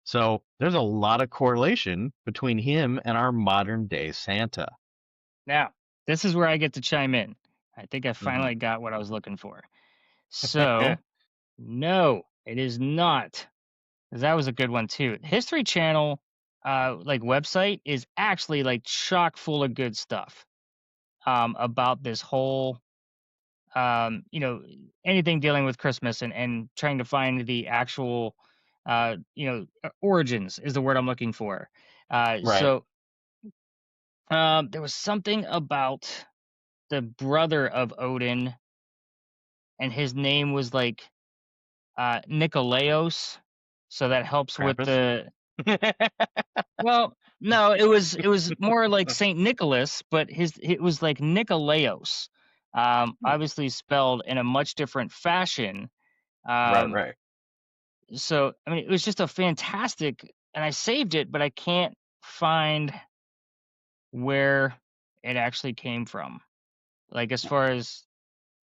So there's a lot of correlation between him and our modern day Santa. Now, this is where I get to chime in. I think I Hmm. finally got what I was looking for. So, no, it is not. 'Cause that was a good one too. History Channel, like website is actually like chock full of good stuff. About this whole, you know, anything dealing with Christmas and trying to find the actual, origins is the word I'm looking for. Right. There was something about the brother of Odin, and his name was like Nikolaos. So that helps with Krampus. the. Well, no, it was more like Saint Nicholas, but it was like Nikolaos, obviously spelled in a much different fashion. Right, Um, right. so I mean, it was just a fantastic, and I saved it, but I can't find where it actually came from. Like as far as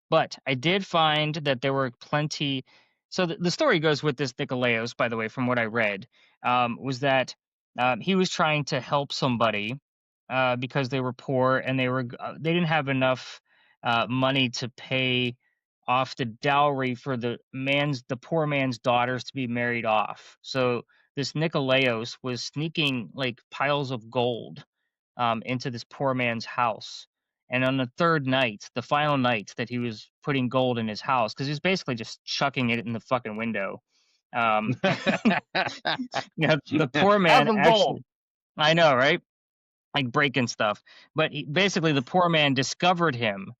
But I did find that there were plenty. So the story goes with this Nikolaos, by the way, from what I read, was that he was trying to help somebody because they were poor and they didn't have enough money to pay off the dowry for the poor man's daughters to be married off. So this Nikolaos was sneaking like piles of gold into this poor man's house. And on the third night, the final night that he was putting gold in his house, because he was basically just chucking it in the fucking window. Um, the poor Have man some gold. actually, I know, right? Like breaking stuff. But basically, the poor man discovered him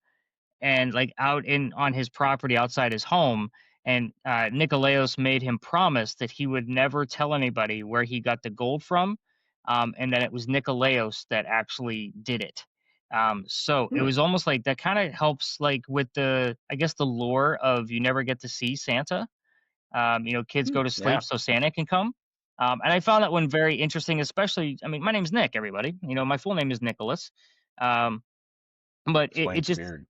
and like out in on his property outside his home. And Nikolaos made him promise that he would never tell anybody where he got the gold from, and that it was Nikolaos that actually did it. So it Hmm. was almost like that kind of helps, like with I guess the lore of you never get to see Santa. Kids go to Yeah. sleep so Santa can come. And I found that one very interesting, especially. I mean, my name's Nick. Everybody, my full name is Nicholas. Um, but it Explains just beard.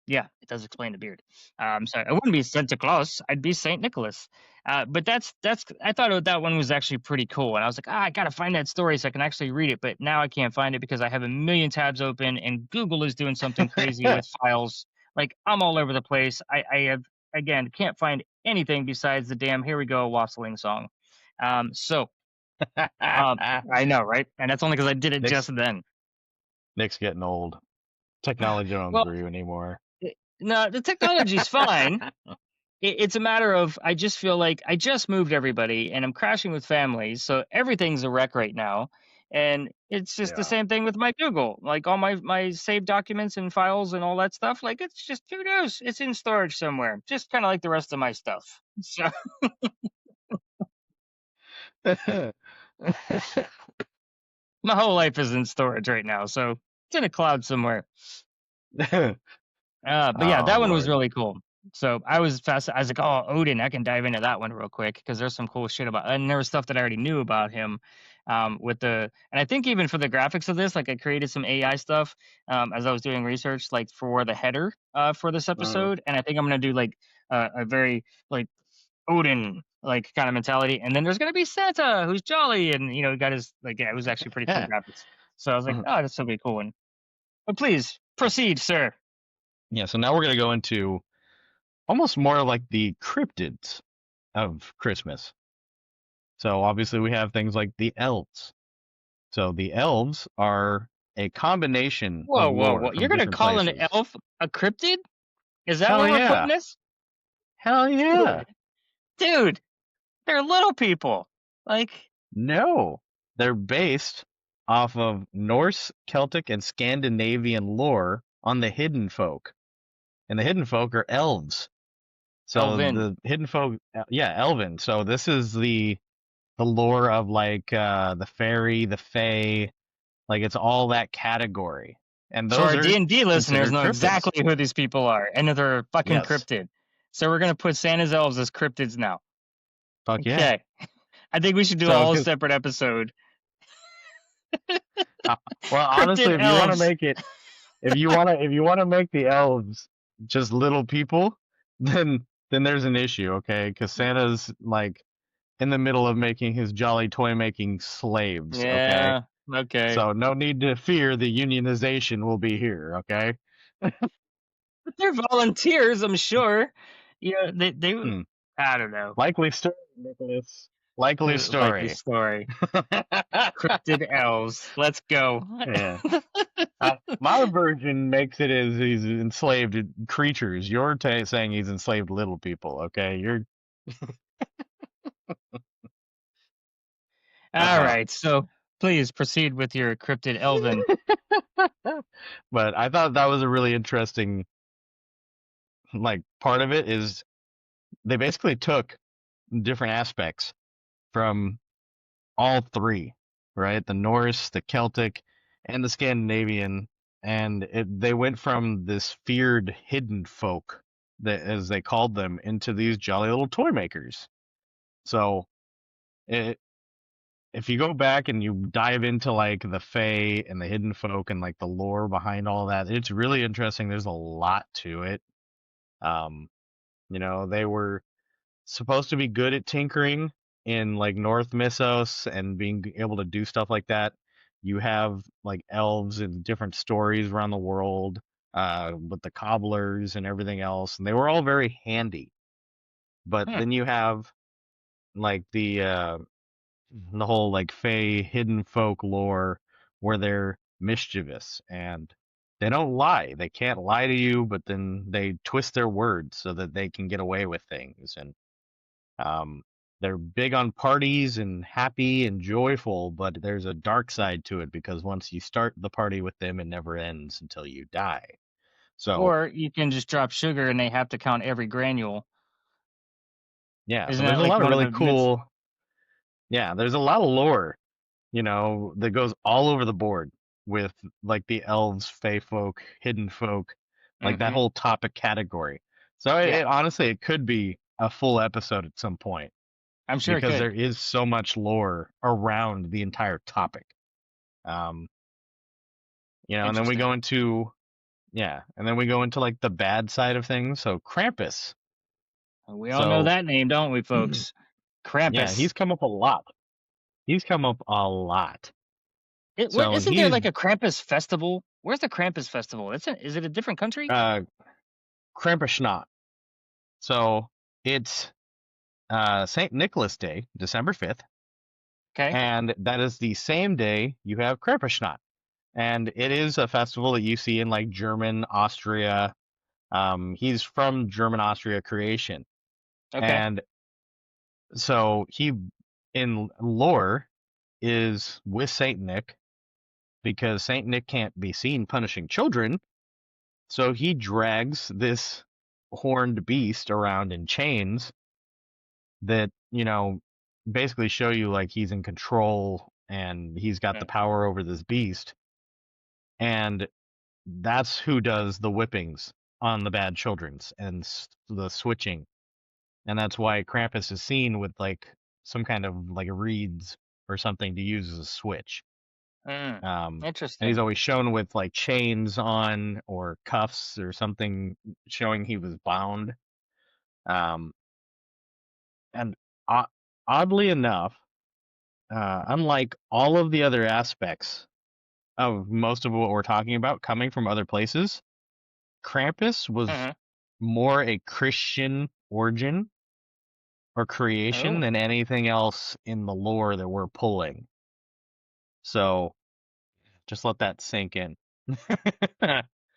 yeah, it does explain the beard. So I wouldn't be Santa Claus; I'd be Saint Nicholas. But that's I thought that one was actually pretty cool, and I was like, I gotta find that story so I can actually read it. But now I can't find it because I have a million tabs open, and Google is doing something crazy with files. Like I'm all over the place. I have again can't find anything besides the damn "Here We Go" wassailing song. So I know, right? And that's only because I did it Nick's just then. Nick's getting old. Technology don't Well, agree anymore. no, the technology's fine. It's a matter of I just feel like I just moved everybody and I'm crashing with families, so everything's a wreck right now. And it's just the Yeah. same thing with my Google, like all my saved documents and files and all that stuff. Like it's just who knows? It's in storage somewhere, just kind of like the rest of my stuff. So my whole life is in storage right now, so it's in a cloud somewhere. But yeah, Oh that one was Lord. really cool. So I was fast. I was like, oh, Odin, I can dive into that one real quick because there's some cool shit about, and there was stuff that I already knew about him. And I think even for the graphics of this, like I created some AI stuff as I was doing research, like for the header for this Mm. episode, and I think I'm gonna do like a very like Odin like kind of mentality, and then there's gonna be Santa who's jolly, and got his like yeah, it was actually pretty cool graphics. So I was like, oh, that's gonna be a cool one. But please proceed, sir. Yeah, so now we're gonna go into almost more like the cryptids of Christmas. So obviously we have things like the elves. So the elves are a combination Whoa, of whoa, lore whoa! from You're gonna different call an places. elf a cryptid? Is that Hell where we're yeah. putting this? Hell yeah. Dude, they're little people. Like, No. They're based off of Norse, Celtic, and Scandinavian lore on the hidden folk. And the hidden folk are elves. So Elvin. the hidden folk, yeah, elven. So this is the lore of like the fairy, the fae, like it's all that category. And So those our are D&D listeners considered know cryptids. exactly who these people are, and that they're fucking Yes. cryptid. So we're gonna put Santa's elves as cryptids now. Fuck yeah. Okay. I think we should do a So whole cuz separate episode. well honestly Cryptid if you want to elves. make it if you want to make the elves just little people, then there's an issue, okay? Cuz Santa's like in the middle of making his jolly toy making slaves, okay? Yeah. Okay. So no need to fear the unionization will be here, okay? But they're volunteers, I'm sure. They Hmm. I don't know. Likely story, Nicholas. Likely Like the story. story. Cryptid elves. Let's go. Yeah. My version makes it as he's enslaved creatures. You're saying he's enslaved little people, okay? You're. All right, so please proceed with your cryptid elven. But I thought that was a really interesting, like, part of it is they basically took different aspects from all three, right? The Norse, the Celtic, and the Scandinavian, and they went from this feared hidden folk, that as they called them, into these jolly little toy makers. So, it, if you go back and you dive into like the Fae and the hidden folk and like the lore behind all that, it's really interesting. There's a lot to it. Um, they were supposed to be good at tinkering in like North Missos and being able to do stuff like that. You have like elves in different stories around the world, with the cobblers and everything else, and they were all very handy. But Hmm. then you have like the whole like Fey hidden folk lore where they're mischievous and they don't lie. They can't lie to you, but then they twist their words so that they can get away with things. And um, they're big on parties and happy and joyful, but there's a dark side to it because once you start the party with them, it never ends until you die. So Or you can just drop sugar and they have to count every granule. yeah, so Isn't there's that a like lot of one of really the myths? cool. Yeah, there's a lot of lore, that goes all over the board with like the elves, fey folk, hidden folk, like that Mm-hmm. whole topic category. So Yeah, honestly, it could be a full episode at some point I'm sure it because could. there is so much lore around the entire topic. Um, and then we Interesting. go into yeah, and then we go into like the bad side of things. So Krampus. We all know So that name, don't we, folks? yeah, Krampus. he's come up a lot. He's come up a lot. What So isn't there he's like a Krampus festival? Where's the Krampus festival? Is it a different country? uh Krampusnacht. So it's St. Nicholas Day, December 5th, Okay. and that is the same day you have Krampusnacht. And it is a festival that you see in like German, Austria. He's from German, Austria creation. Okay. And so he, in lore, is with Saint Nick because Saint Nick can't be seen punishing children. So he drags this horned beast around in chains that, basically show you like he's in control and he's got the Mm. power over this beast. And that's who does the whippings on the bad children's and the switching. And that's why Krampus is seen with like some kind of like reeds or something to use as a switch. Mm. And he's Interesting. always shown with like chains on or cuffs or something showing he was bound. Um, and o- oddly enough, unlike all of the other aspects of most of what we're talking about coming from other places, Krampus was Hmm. more a Christian origin or creation Oh, than anything else in the lore that we're pulling. So just let that sink in.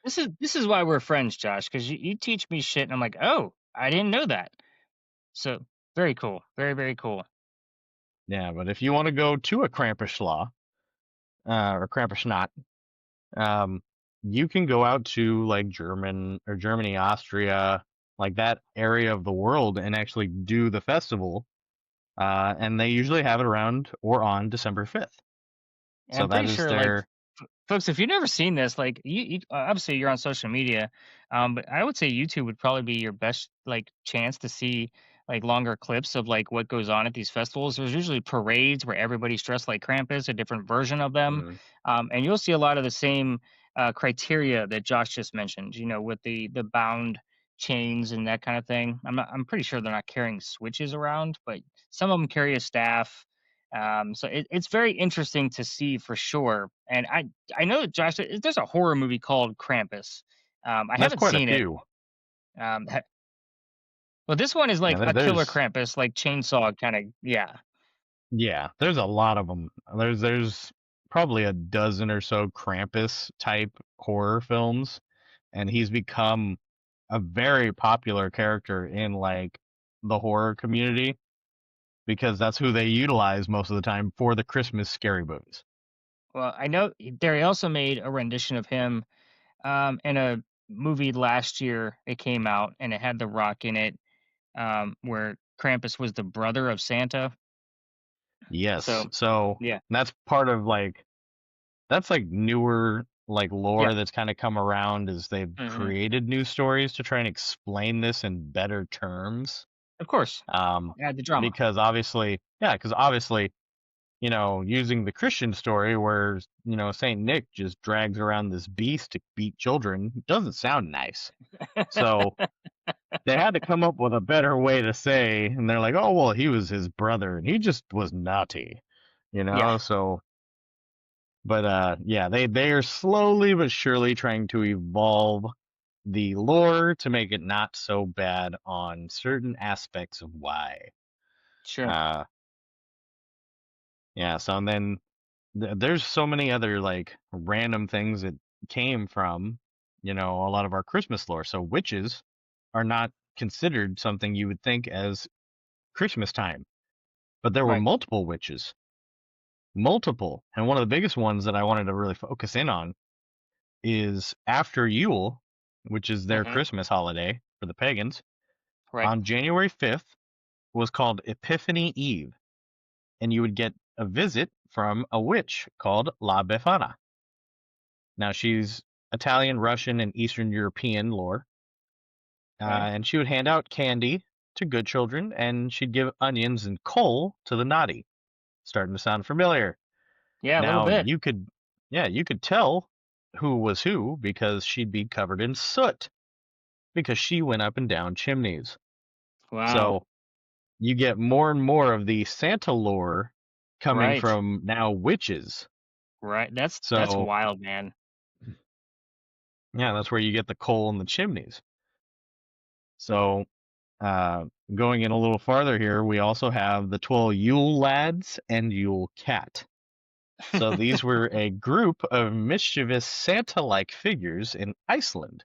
this is why we're friends, Josh, because you teach me shit, and I'm like, oh, I didn't know that. So very cool. Very, very cool. Yeah, but if you want to go to a Krampusschlaw, or Krampusnacht, um, you can go out to like Germany, Austria, like that area of the world and actually do the festival. And they usually have it around or on December 5th. And So I'm that pretty is sure, like, their, folks, if you've never seen this, like, obviously you're on social media, but I would say YouTube would probably be your best like chance to see like longer clips of like what goes on at these festivals. There's usually parades where everybody's dressed like Krampus, a different version of them, mm, and you'll see a lot of the same criteria that Josh just mentioned. With the bound chains and that kind of thing. I'm pretty sure they're not carrying switches around, but some of them carry a staff. So it's very interesting to see for sure. And I know that Josh, there's a horror movie called Krampus. I that's haven't quite a seen it. few. Um, ha- well, this one is Yeah, like a killer there's Krampus, like chainsaw kind of. Yeah. yeah, there's a lot of them. There's probably a dozen or so Krampus type horror films, and he's become a very popular character in like the horror community because that's who they utilize most of the time for the Christmas scary movies. Well, I know they also made a rendition of him in a movie last year. It came out and it had The Rock in it, where Krampus was the brother of Santa. Yes, So so yeah. that's part of like that's like newer like Yeah. lore that's kind of come around as they've Hmm. created new stories to try and explain this in better terms. Of course. Um, Add the drama. because obviously, using the Christian story where, Saint Nick just drags around this beast to beat children doesn't sound nice. So They had to come up with a better way to say, and they're like, oh, well, he was his brother, and he just was naughty, Yeah, So, but yeah, they are slowly but surely trying to evolve the lore to make it not so bad on certain aspects of why. sure. Uh, yeah. So and then there's so many other like random things that came from, a lot of our Christmas lore. So witches are not considered something you would think as Christmas time, but there were Right. multiple witches, multiple, and one of the biggest ones that I wanted to really focus in on is after Yule, which is their Hmm. Christmas holiday for the pagans. Right. On January 5th was called Epiphany Eve, and you would get a visit from a witch called La Befana. Now she's Italian, Russian, and Eastern European lore, Okay. and she would hand out candy to good children, and she'd give onions and coal to the naughty. Starting to sound familiar. Yeah, a little Now bit. you could tell who was who because she'd be covered in soot because she went up and down chimneys. Wow. So you get more and more of the Santa lore coming Right. from now witches. Right. That's So wild, man. yeah, that's where you get the coal in the chimneys. So uh, going in a little farther here, we also have the 12 Yule lads and Yule cat. So these were a group of mischievous Santa-like figures in Iceland,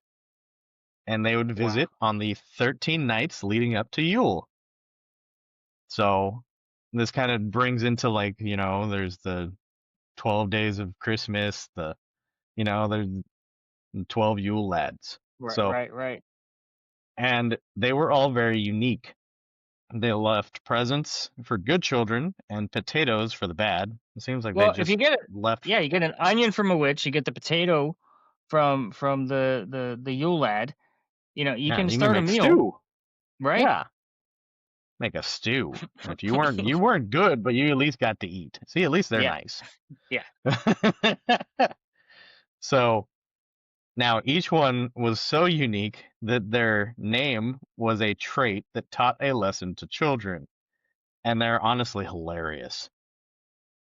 and they would Wow. visit on the 13 nights leading up to Yule. So this kind of brings into like, there's the 12 days of Christmas, there's 12 Yule lads. Right, So, right, right. and they were all very unique. They left presents for good children and potatoes for the bad. It seems like they Well, if you just get it, left. yeah, you get an onion from a witch, you get the potato from the Yule lad. You Yeah, can you can start a make meal, stew. right? Yeah, make a stew. If you weren't good, but you at least got to eat. See, at least they're Yeah, nice. yeah. So now each one was so unique that their name was a trait that taught a lesson to children, and they're honestly hilarious.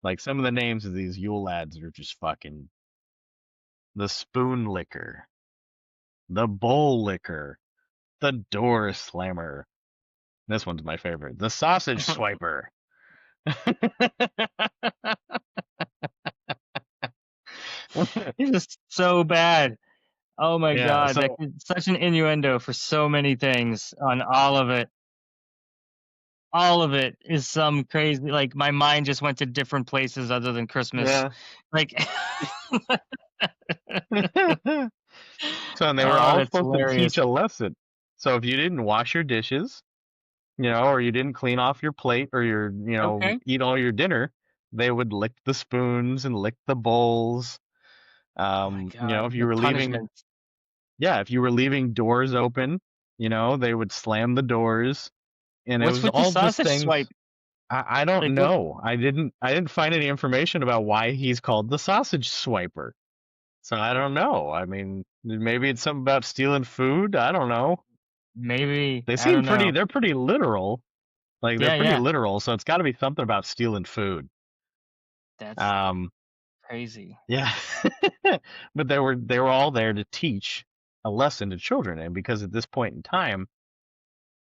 Like some of the names of these Yule lads are just fucking the spoon licker, the bowl licker, the door slammer. This one's my favorite. The sausage swiper. It's just so bad. Oh my Yeah, God, so such an innuendo for so many things on all of it. All of it is some crazy, like my mind just went to different places other than Christmas. yeah. Like, So and they were oh, all that's supposed to hilarious. teach a lesson. So if you didn't wash your dishes, or you didn't clean off your plate or Okay. eat all your dinner, they would lick the spoons and lick the bowls. Oh my God, If you the were leaving, punishments. yeah, if you were leaving doors open, they would slam the doors, and it What's was with the all just sausage things. swipe? I don't Like what? know. I didn't find any information about why he's called the sausage swiper. So I don't know. I mean, maybe it's something about stealing food. I don't know. Maybe, They I seem don't know. they're pretty literal. Like they're Yeah, pretty yeah. literal, so it's got to be something about stealing food. That's Um, crazy. yeah. But they were all there to teach a lesson to children, and because at this point in time,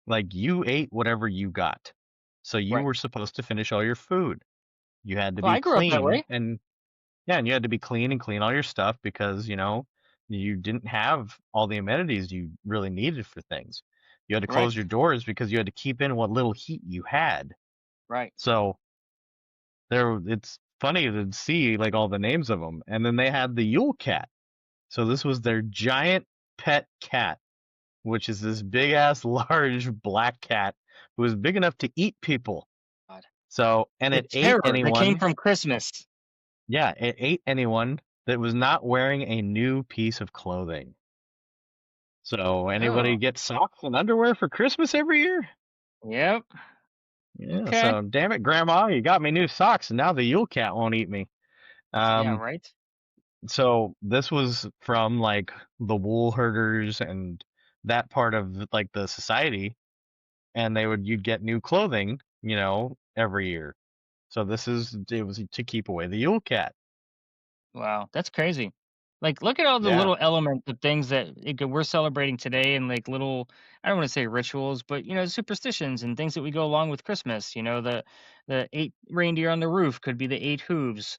like you ate whatever you got. So you Right. were supposed to finish all your food. You had to Well, be I grew up that clean way. and yeah, and you had to be clean and clean all your stuff because, you didn't have all the amenities you really needed for things. You had to Right. close your doors because you had to keep in what little heat you had. Right. So it's funny to see like all the names of them. And then they had the Yule cat. So this was their giant pet cat, which is this big ass large black cat who was big enough to eat people. God. So, and The it ate terror that came anyone. from Christmas. Yeah, it ate anyone that was not wearing a new piece of clothing. So, anybody Oh. get socks and underwear for Christmas every year? Yep. Yeah, Okay. so damn it, Grandma, you got me new socks, and now the Yule cat won't eat me. Yeah, Um, right. so this was from like the wool herders and that part of like the society, and you'd get new clothing, every year. So it was to keep away the Yule Cat. Wow, that's crazy. Like, look at all the Yeah. little elements of things that we're celebrating today, and like little, I don't want to say rituals, but superstitions and things that we go along with Christmas. The eight reindeer on the roof could be the eight hooves.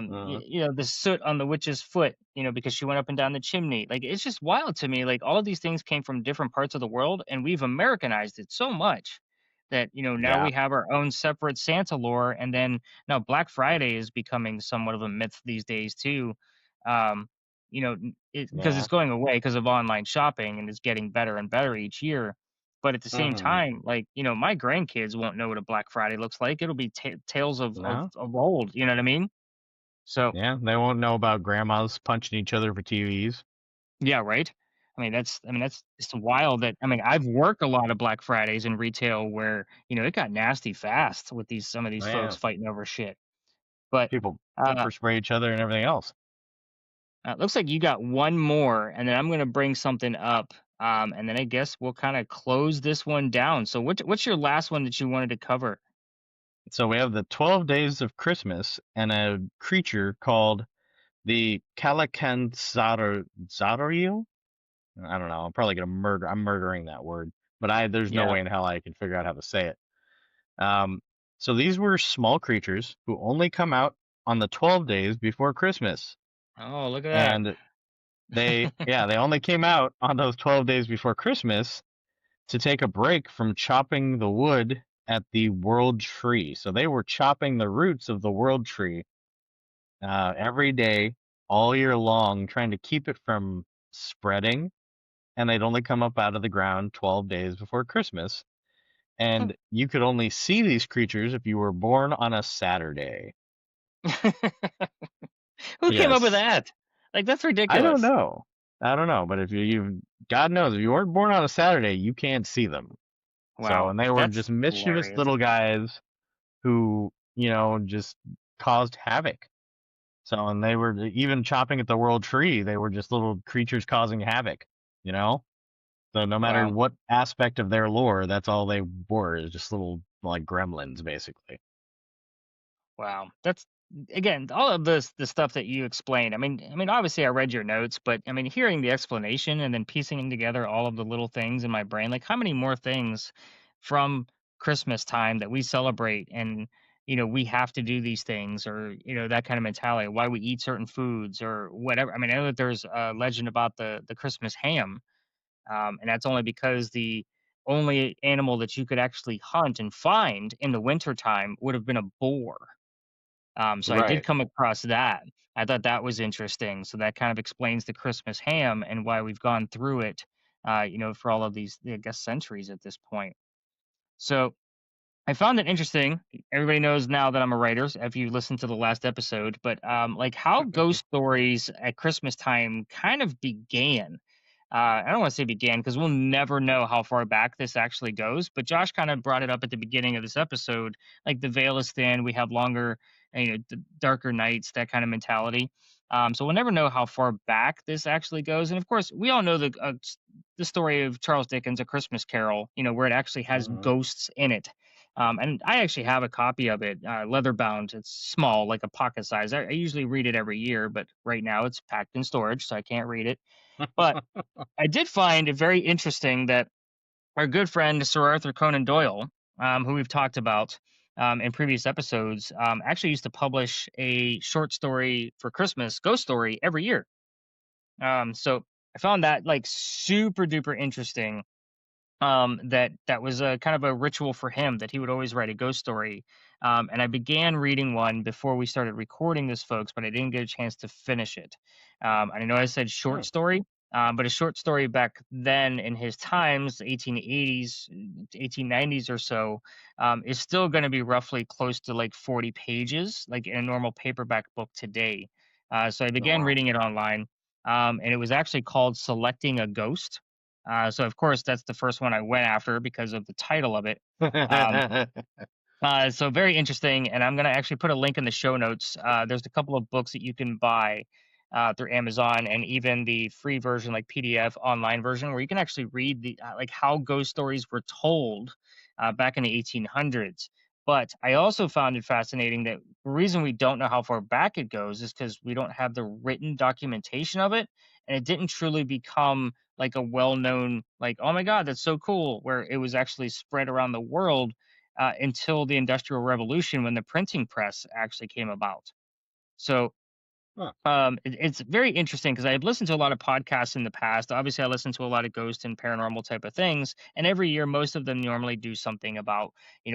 Mhm. The soot on the witch's foot, because she went up and down the chimney. Like, it's just wild to me. Like, all of these things came from different parts of the world, and we've Americanized it so much that now Yeah. we have our own separate Santa lore, and then now Black Friday is becoming somewhat of a myth these days too. Um, because Yeah. it's going away because of online shopping and it's getting better and better each year. But at the same Hmm. time, like, my grandkids won't know what a Black Friday looks like. It'll be tales No. of old. You know what I mean? So Yeah, they won't know about grandmas punching each other for TVs. yeah, right. I mean that's it's wild that I've worked a lot of Black Fridays in retail where it got nasty fast with these some of these Oh, folks yeah. fighting over shit. But People uh, pepper spray each other and everything else. looks like you got one more, and then I'm gonna bring something up, and then I guess we'll kind of close this one down. So what's your last one that you wanted to cover? So we have the 12 Days of Christmas and a creature called the Zarario. I don't know. I'm probably gonna murder. I'm murdering that word, but there's no Yeah. way in hell I can figure out how to say it. Um, so these were small creatures who only come out on the 12 days before Christmas, Oh, look at and that. they only came out on those 12 days before Christmas to take a break from chopping the wood at the world tree. So they were chopping the roots of the world tree every day, all year long, trying to keep it from spreading. And they'd only come up out of the ground 12 days before Christmas. And you could only see these creatures if you were born on a Saturday. Who came up with Yes. that? Like, that's I don't ridiculous. know. I don't know. But if God knows, if you weren't born on a Saturday, you can't see them. So, Wow, and they were that's just mischievous hilarious. little guys who, just caused havoc. So, and they were even chopping at the world tree, they were just little creatures causing havoc, you know? So, no matter Wow. what aspect of their lore, that's all they were, is just little, like, gremlins, basically. Wow. That's again, all of the stuff that you explained. Obviously I read your notes, but hearing the explanation and then piecing together all of the little things in my brain, like how many more things from Christmas time that we celebrate and we have to do these things or that kind of mentality, why we eat certain foods or whatever. I know that there's a legend about the Christmas ham. And that's only because the only animal that you could actually hunt and find in the wintertime would have been a boar. So I did Right. come across that. I thought that was interesting. So that kind of explains the Christmas ham and why we've gone through it, for all of these, I guess, centuries at this point. So I found it interesting. Everybody knows now that I'm a writer, if you listened to the last episode, but like how ghost stories at Christmas time kind of began. I don't want to say began because we'll never know how far back this actually goes. But Josh kind of brought it up at the beginning of this episode. Like the veil is thin, we have longer, darker nights, that kind of mentality. So we'll never know how far back this actually goes. And of course, we all know the story of Charles Dickens' A Christmas Carol. Where it actually has Hmm. ghosts in it. And I actually have a copy of it, leather bound. It's small, like a pocket size. I usually read it every year, but right now it's packed in storage, so I can't read it. But I did find it very interesting that our good friend Sir Arthur Conan Doyle, who we've talked about in previous episodes, actually used to publish a short story for Christmas, ghost story, every year. So I found that like super duper interesting, that was a kind of a ritual for him that he would always write a ghost story. And I began reading one before we started recording this, folks, but I didn't get a chance to finish it. I know I said short story, but a short story back then in his times, 1880s, 1890s or so, is still going to be roughly close to like 40 pages, like in a normal paperback book today. So I Oh, began wow. reading it online, and it was actually called Selecting a Ghost. So of course that's the first one I went after because of the title of it. Um, so very interesting, and I'm gonna actually put a link in the show notes. There's a couple of books that you can buy through Amazon, and even the free version, like PDF online version, where you can actually read the like how ghost stories were told back in the 1800s. But I also found it fascinating that the reason we don't know how far back it goes is because we don't have the written documentation of it, and it didn't truly become like a well-known, like, oh my God, that's so cool, where it was actually spread around the world until the Industrial Revolution, when the printing press actually came about. So Huh. it's very interesting because I've listened to a lot of podcasts in the past. Obviously, I listen to a lot of ghost and paranormal type of things, and every year, most of them normally do something about,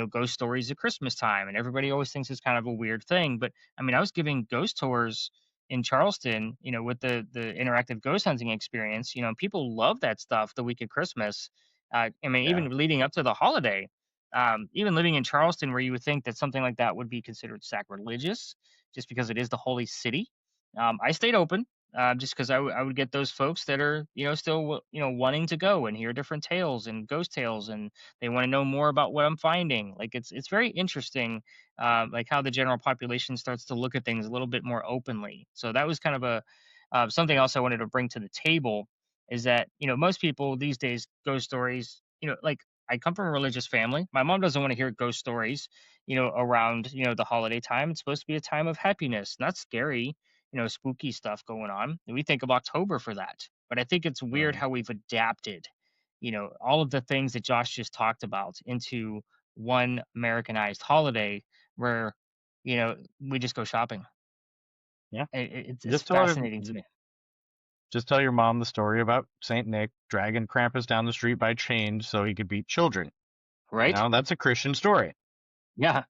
ghost stories at Christmas time, and everybody always thinks it's kind of a weird thing. But I mean, I was giving ghost tours in Charleston, with the interactive ghost hunting experience. And people love that stuff the week of Christmas. I mean, Yeah. even leading up to the holiday. Even living in Charleston, where you would think that something like that would be considered sacrilegious, just because it is the holy city. I stayed open just because I would get those folks that are, still, wanting to go and hear different tales and ghost tales, and they want to know more about what I'm finding. Like it's very interesting, like how the general population starts to look at things a little bit more openly. So that was kind of a something else I wanted to bring to the table, is that most people these days, ghost stories, like, I come from a religious family. My mom doesn't want to hear ghost stories, around the holiday time. It's supposed to be a time of happiness, not scary, spooky stuff going on. And we think of October for that. But I think it's weird Right. how we've adapted, all of the things that Josh just talked about into one Americanized holiday where, we just go shopping. Yeah. It's Just tell her, fascinating to me. just tell your mom the story about Saint Nick dragging Krampus down the street by chains so he could beat children. Right? That's a Christian story. Yeah.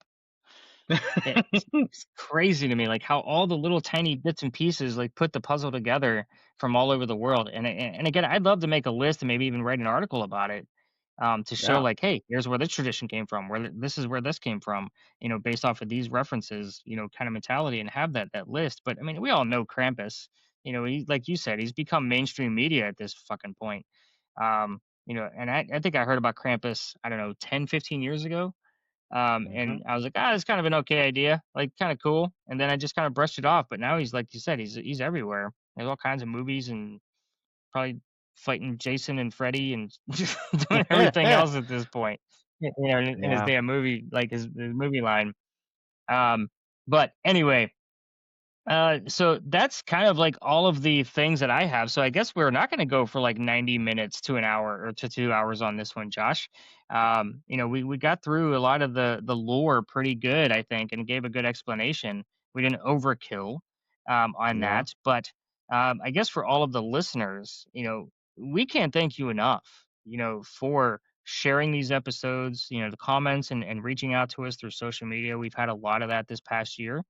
It's crazy to me, like how all the little tiny bits and pieces like put the puzzle together from all over the world. And again, I'd love to make a list and maybe even write an article about it, to show, Yeah. like, hey, here's where this tradition came from, this is where this came from, based off of these references, kind of mentality, and have that list. But I mean, we all know Krampus. He, like you said, he's become mainstream media at this fucking point. And I think I heard about Krampus, I don't know, 10, 15 years ago, Hmm. and I was like, it's kind of an okay idea, like kind of cool. And then I just kind of brushed it off. But now he's, like you said, he's everywhere. There's all kinds of movies, and probably fighting Jason and Freddy and doing everything else at this point. In his Yeah. damn movie, like his movie line. Um, but anyway, so that's kind of like all of the things that I have. So I guess we're not going to go for like 90 minutes to an hour or to 2 hours on this one, Josh. We got through a lot of the lore pretty good, I think, and gave a good explanation. We didn't overkill on Yeah. that, but I guess for all of the listeners, we can't thank you enough, for sharing these episodes, the comments, and reaching out to us through social media. We've had a lot of that this past year.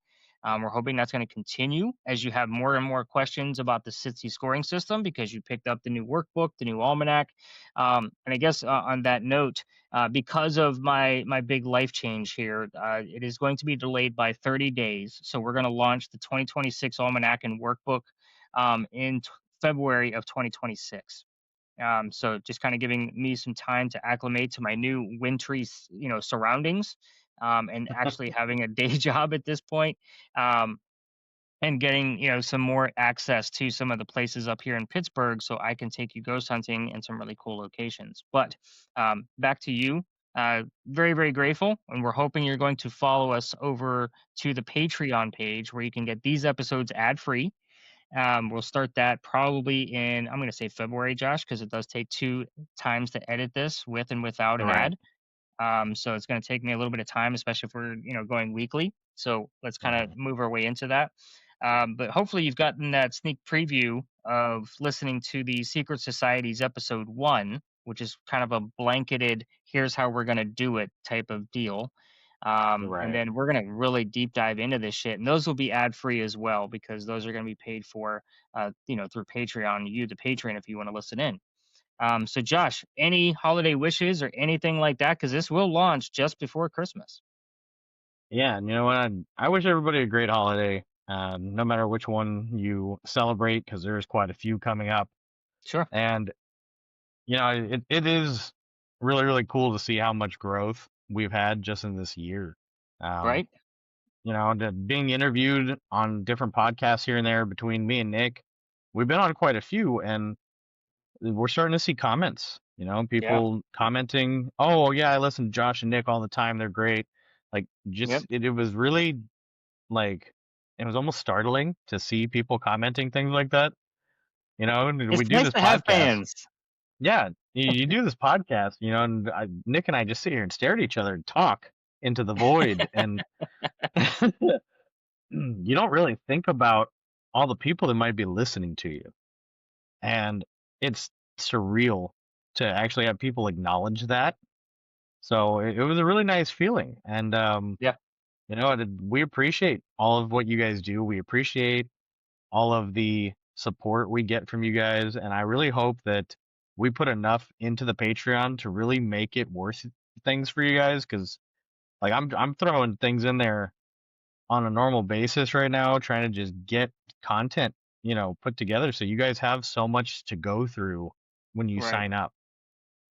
We're hoping that's going to continue as you have more and more questions about the SITC scoring system, because you picked up the new workbook, the new almanac. And I guess on that note, because of my big life change here, it is going to be delayed by 30 days. So we're going to launch the 2026 almanac and workbook in February of 2026. So just kind of giving me some time to acclimate to my new wintry, surroundings, and actually having a day job at this point, um, and getting, some more access to some of the places up here in Pittsburgh, so I can take you ghost hunting in some really cool locations. But back to you. Very, very grateful, and we're hoping you're going to follow us over to the Patreon page, where you can get these episodes ad free. We'll start that probably in, I'm going to say February, Josh, because it does take 2 times to edit this with and without an Right. ad. So it's going to take me a little bit of time, especially if we're, going weekly. So let's kind of Right. move our way into that. But hopefully you've gotten that sneak preview of listening to the Secret Society's episode 1, which is kind of a blanketed, here's how we're going to do it type of deal. And Right. then we're going to really deep dive into this shit. And those will be ad free as well, because those are going to be paid for, through Patreon, you, the patron, if you want to listen in. So Josh, any holiday wishes or anything like that? Because this will launch just before Christmas. Yeah. And you know what? I wish everybody a great holiday, no matter which one you celebrate, because there's quite a few coming up. Sure. And, it is really, really cool to see how much growth we've had just in this year. Um, Right? being interviewed on different podcasts here and there between me and Nick. We've been on quite a few, and we're starting to see comments. Yeah. People commenting, "Oh yeah, I listen to Josh and Nick all the time. They're great." Like, Yep. just it was really like it was almost startling to see people commenting things like that. And we It's do nice this to have podcast. fans. Yeah, you do this podcast, and Nick and I just sit here and stare at each other and talk into the void, and you don't really think about all the people that might be listening to you, and it's surreal to actually have people acknowledge that. So it was a really nice feeling, and Yeah. we appreciate all of what you guys do. We appreciate all of the support we get from you guys, and I really hope that we put enough into the Patreon to really make it worth things for you guys. Because like I'm throwing things in there on a normal basis right now, trying to just get content, put together, so you guys have so much to go through when you Right. sign up,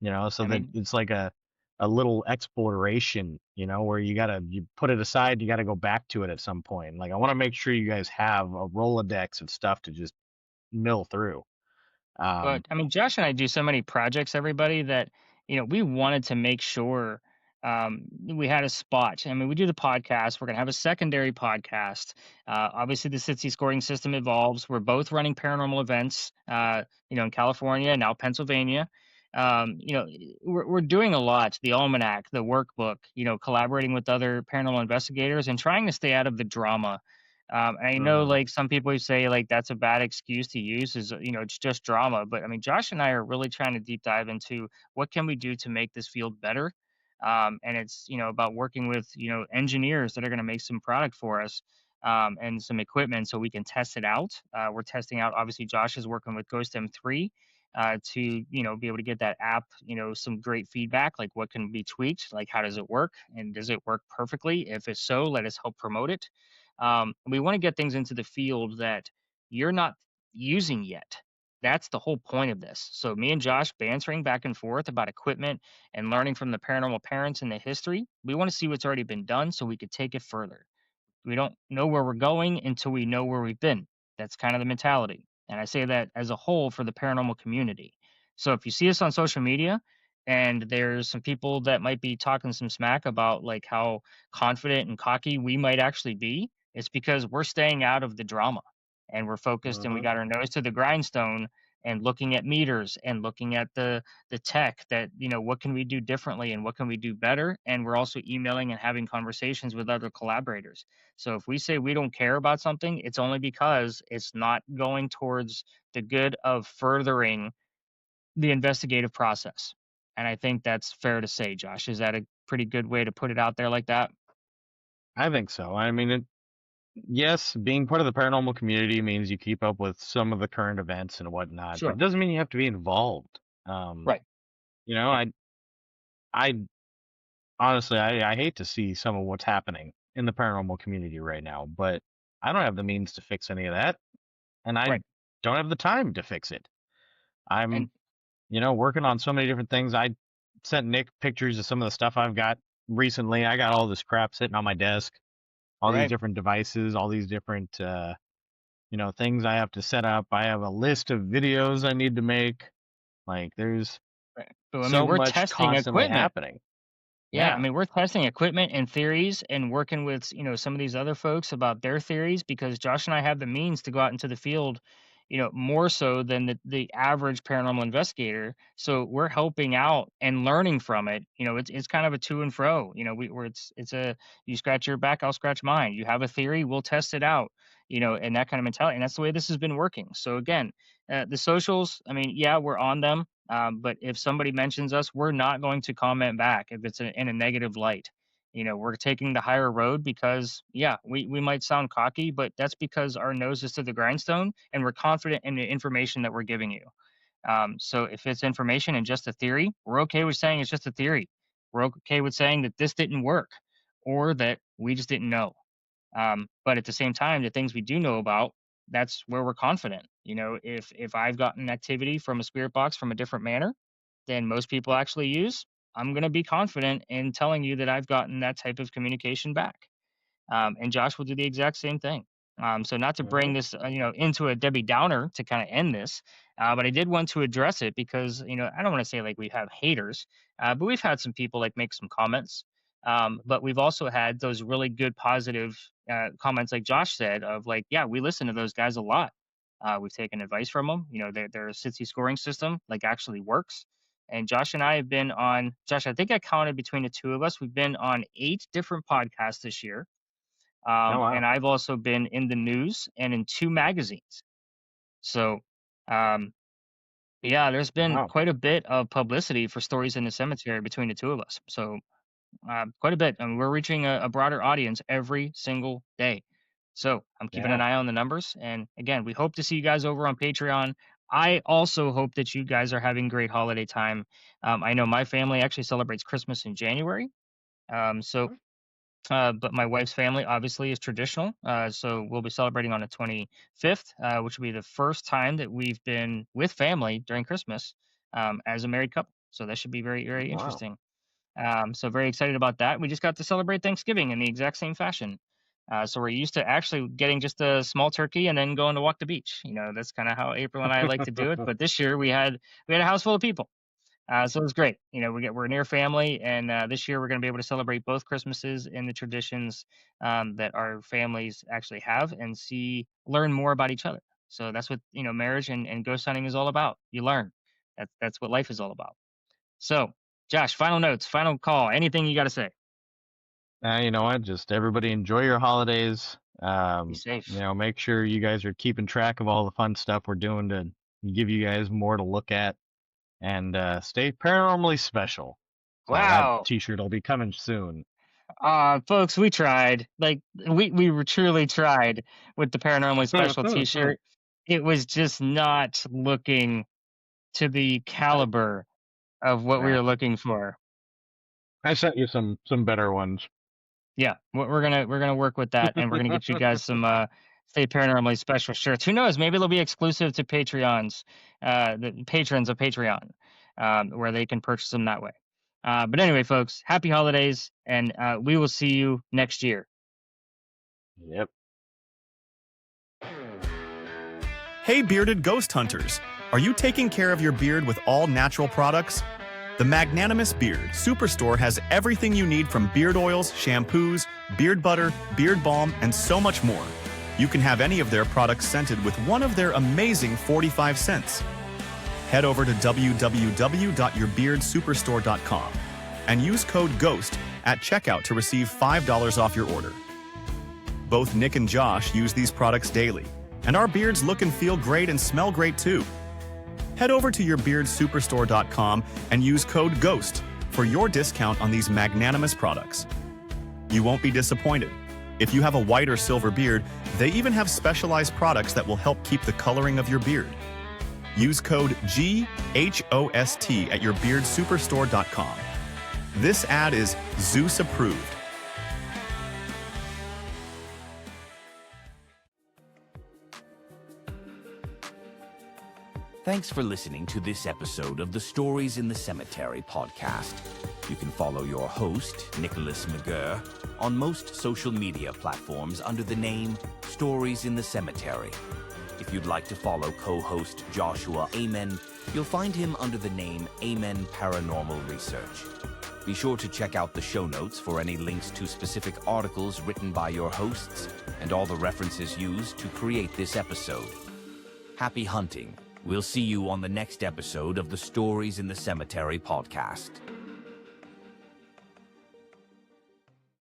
so I that mean, it's like a little exploration, where you put it aside, you gotta go back to it at some point. Like, I want to make sure you guys have a Rolodex of stuff to just mill through. Um, but I mean, Josh and I do so many projects, everybody, that we wanted to make sure we had a spot. I mean, we do the podcast. We're gonna have a secondary podcast. Obviously, the City scoring system evolves. We're both running paranormal events. In California, now Pennsylvania. We're doing a lot. The almanac, the workbook. Collaborating with other paranormal investigators and trying to stay out of the drama. And I know, mhm. like, some people would say, like, that's a bad excuse to use, is it's just drama. But I mean, Josh and I are really trying to deep dive into what can we do to make this field better. And it's about working with engineers that are going to make some product for us, and some equipment so we can test it out. We're testing out. Obviously, Josh is working with Ghost M3 to be able to get that app some great feedback, like what can be tweaked, like how does it work, and does it work perfectly? If it's so, let us help promote it. We want to get things into the field that you're not using yet. That's the whole point of this. So me and Josh bantering back and forth about equipment and learning from the paranormal parents and the history. We want to see what's already been done so we could take it further. We don't know where we're going until we know where we've been. That's kind of the mentality. And I say that as a whole for the paranormal community. So if you see us on social media and there's some people that might be talking some smack about like how confident and cocky we might actually be, it's because we're staying out of the drama and we're focused and we Mhm. got our nose to the grindstone and looking at meters and looking at the tech that what can we do differently and what can we do better, and we're also emailing and having conversations with other collaborators. So if we say we don't care about something, it's only because it's not going towards the good of furthering the investigative process. And I think that's fair to say, Josh. Is that a pretty good way to put it out there like that? I think so. I mean, yes, being part of the paranormal community means you keep up with some of the current events and whatnot, but it Sure. doesn't mean you have to be involved. Um, Right. you know, I, I honestly, I hate to see some of what's happening in the paranormal community right now, but I don't have the means to fix any of that, and I Right. don't have the time to fix it. And I'm, working on so many different things. I sent Nick pictures of some of the stuff I've got recently. I got all this crap sitting on my desk, all these right. different devices, all these different, things I have to set up. I have a list of videos I need to make. Like, there's Right. So I mean, so we're much testing constantly equipment. happening. Yeah, I Yeah. mean, we're testing equipment and theories and working with, some of these other folks about their theories because Josh and I have the means to go out into the field, more so than the average paranormal investigator. So we're helping out and learning from it. It's kind of a to and fro. Where it's a you scratch your back, I'll scratch mine. You have a theory, we'll test it out. And that kind of mentality. And that's the way this has been working. So again, the socials, I mean, yeah, we're on them. But if somebody mentions us, we're not going to comment back if it's in a negative light. We're taking the higher road because, yeah, we might sound cocky, but that's because our nose is to the grindstone and we're confident in the information that we're giving you. So if it's information and just a theory, we're okay with saying it's just a theory. We're okay with saying that this didn't work or that we just didn't know. But at the same time, the things we do know about, that's where we're confident. If I've gotten activity from a spirit box from a different manner than most people actually use, I'm going to be confident in telling you that I've gotten that type of communication back. And Josh will do the exact same thing. So not to Hmm. bring this, into a Debbie Downer to kind of end this, but I did want to address it because, I don't want to say like we have haters, but we've had some people like make some comments. But we've also had those really good positive comments, like Josh said, of like, yeah, we listen to those guys a lot. We've taken advice from them. Their City scoring system like actually works. And Josh and I have been on, Josh, I think I counted between the two of us, we've been on 8 different podcasts this year. Oh And wow. I've also been in the news and in 2 magazines. So, um, yeah, there's been Wow. quite a bit of publicity for Stories in the Cemetery between the two of us. So, quite a bit. And we're reaching a broader audience every single day. So I'm keeping Yeah. an eye on the numbers. And again, we hope to see you guys over on Patreon. I also hope that you guys are having great holiday time. I know my family actually celebrates Christmas in January. So but my wife's family obviously is traditional. So we'll be celebrating on the 25th, which will be the first time that we've been with family during Christmas as a married couple. So that should be very, very Wow. interesting. So very excited about that. We just got to celebrate Thanksgiving in the exact same fashion. So we're used to actually getting just a small turkey and then going to walk the beach. That's kind of how April and I like to do it. But this year we had a house full of people. So it was great. We're near family, and this year we're going to be able to celebrate both Christmases in the traditions that our families actually have, and learn more about each other. So that's what marriage and ghost hunting is all about. You learn. That's what life is all about. So, Josh, final notes, final call. Anything you got to say? You know what? Just everybody enjoy your holidays. Be safe. Make sure you guys are keeping track of all the fun stuff we're doing to give you guys more to look at, and stay paranormally special. So that Wow. T-shirt will be coming soon. Folks, we tried. Like we were truly tried with the paranormally special T-shirt. It was just not looking to the caliber of what we Nah, were looking for. I sent you some better ones. Yeah, we're gonna work with that, and we're gonna get you guys some Stay Paranormally special shirts. Who knows? Maybe they'll be exclusive to Patreons, the patrons of Patreon, where they can purchase them that way. But anyway, folks, happy holidays, and we will see you next year. Yep. Hey, bearded ghost hunters! Are you taking care of your beard with all natural products? The Magnanimous Beard Superstore has everything you need from beard oils, shampoos, beard butter, beard balm, and so much more. You can have any of their products scented with one of their amazing 45 cents. Head over to www.yourbeardsuperstore.com and use code GHOST at checkout to receive $5 off your order. Both Nick and Josh use these products daily, and our beards look and feel great and smell great too. Head over to yourbeardsuperstore.com and use code GHOST for your discount on these magnanimous products. You won't be disappointed. If you have a white or silver beard, they even have specialized products that will help keep the coloring of your beard. Use code GHOST at yourbeardsuperstore.com. This ad is Zeus approved. Thanks for listening to this episode of the Stories in the Cemetery podcast. You can follow your host, Nicholas McGirr, on most social media platforms under the name Stories in the Cemetery. If you'd like to follow co-host Joshua Amen, you'll find him under the name AmenParanormalResearch. Be sure to check out the show notes for any links to specific articles written by your hosts and all the references used to create this episode. Happy hunting. We'll see you on the next episode of the Stories in the Cemetery podcast.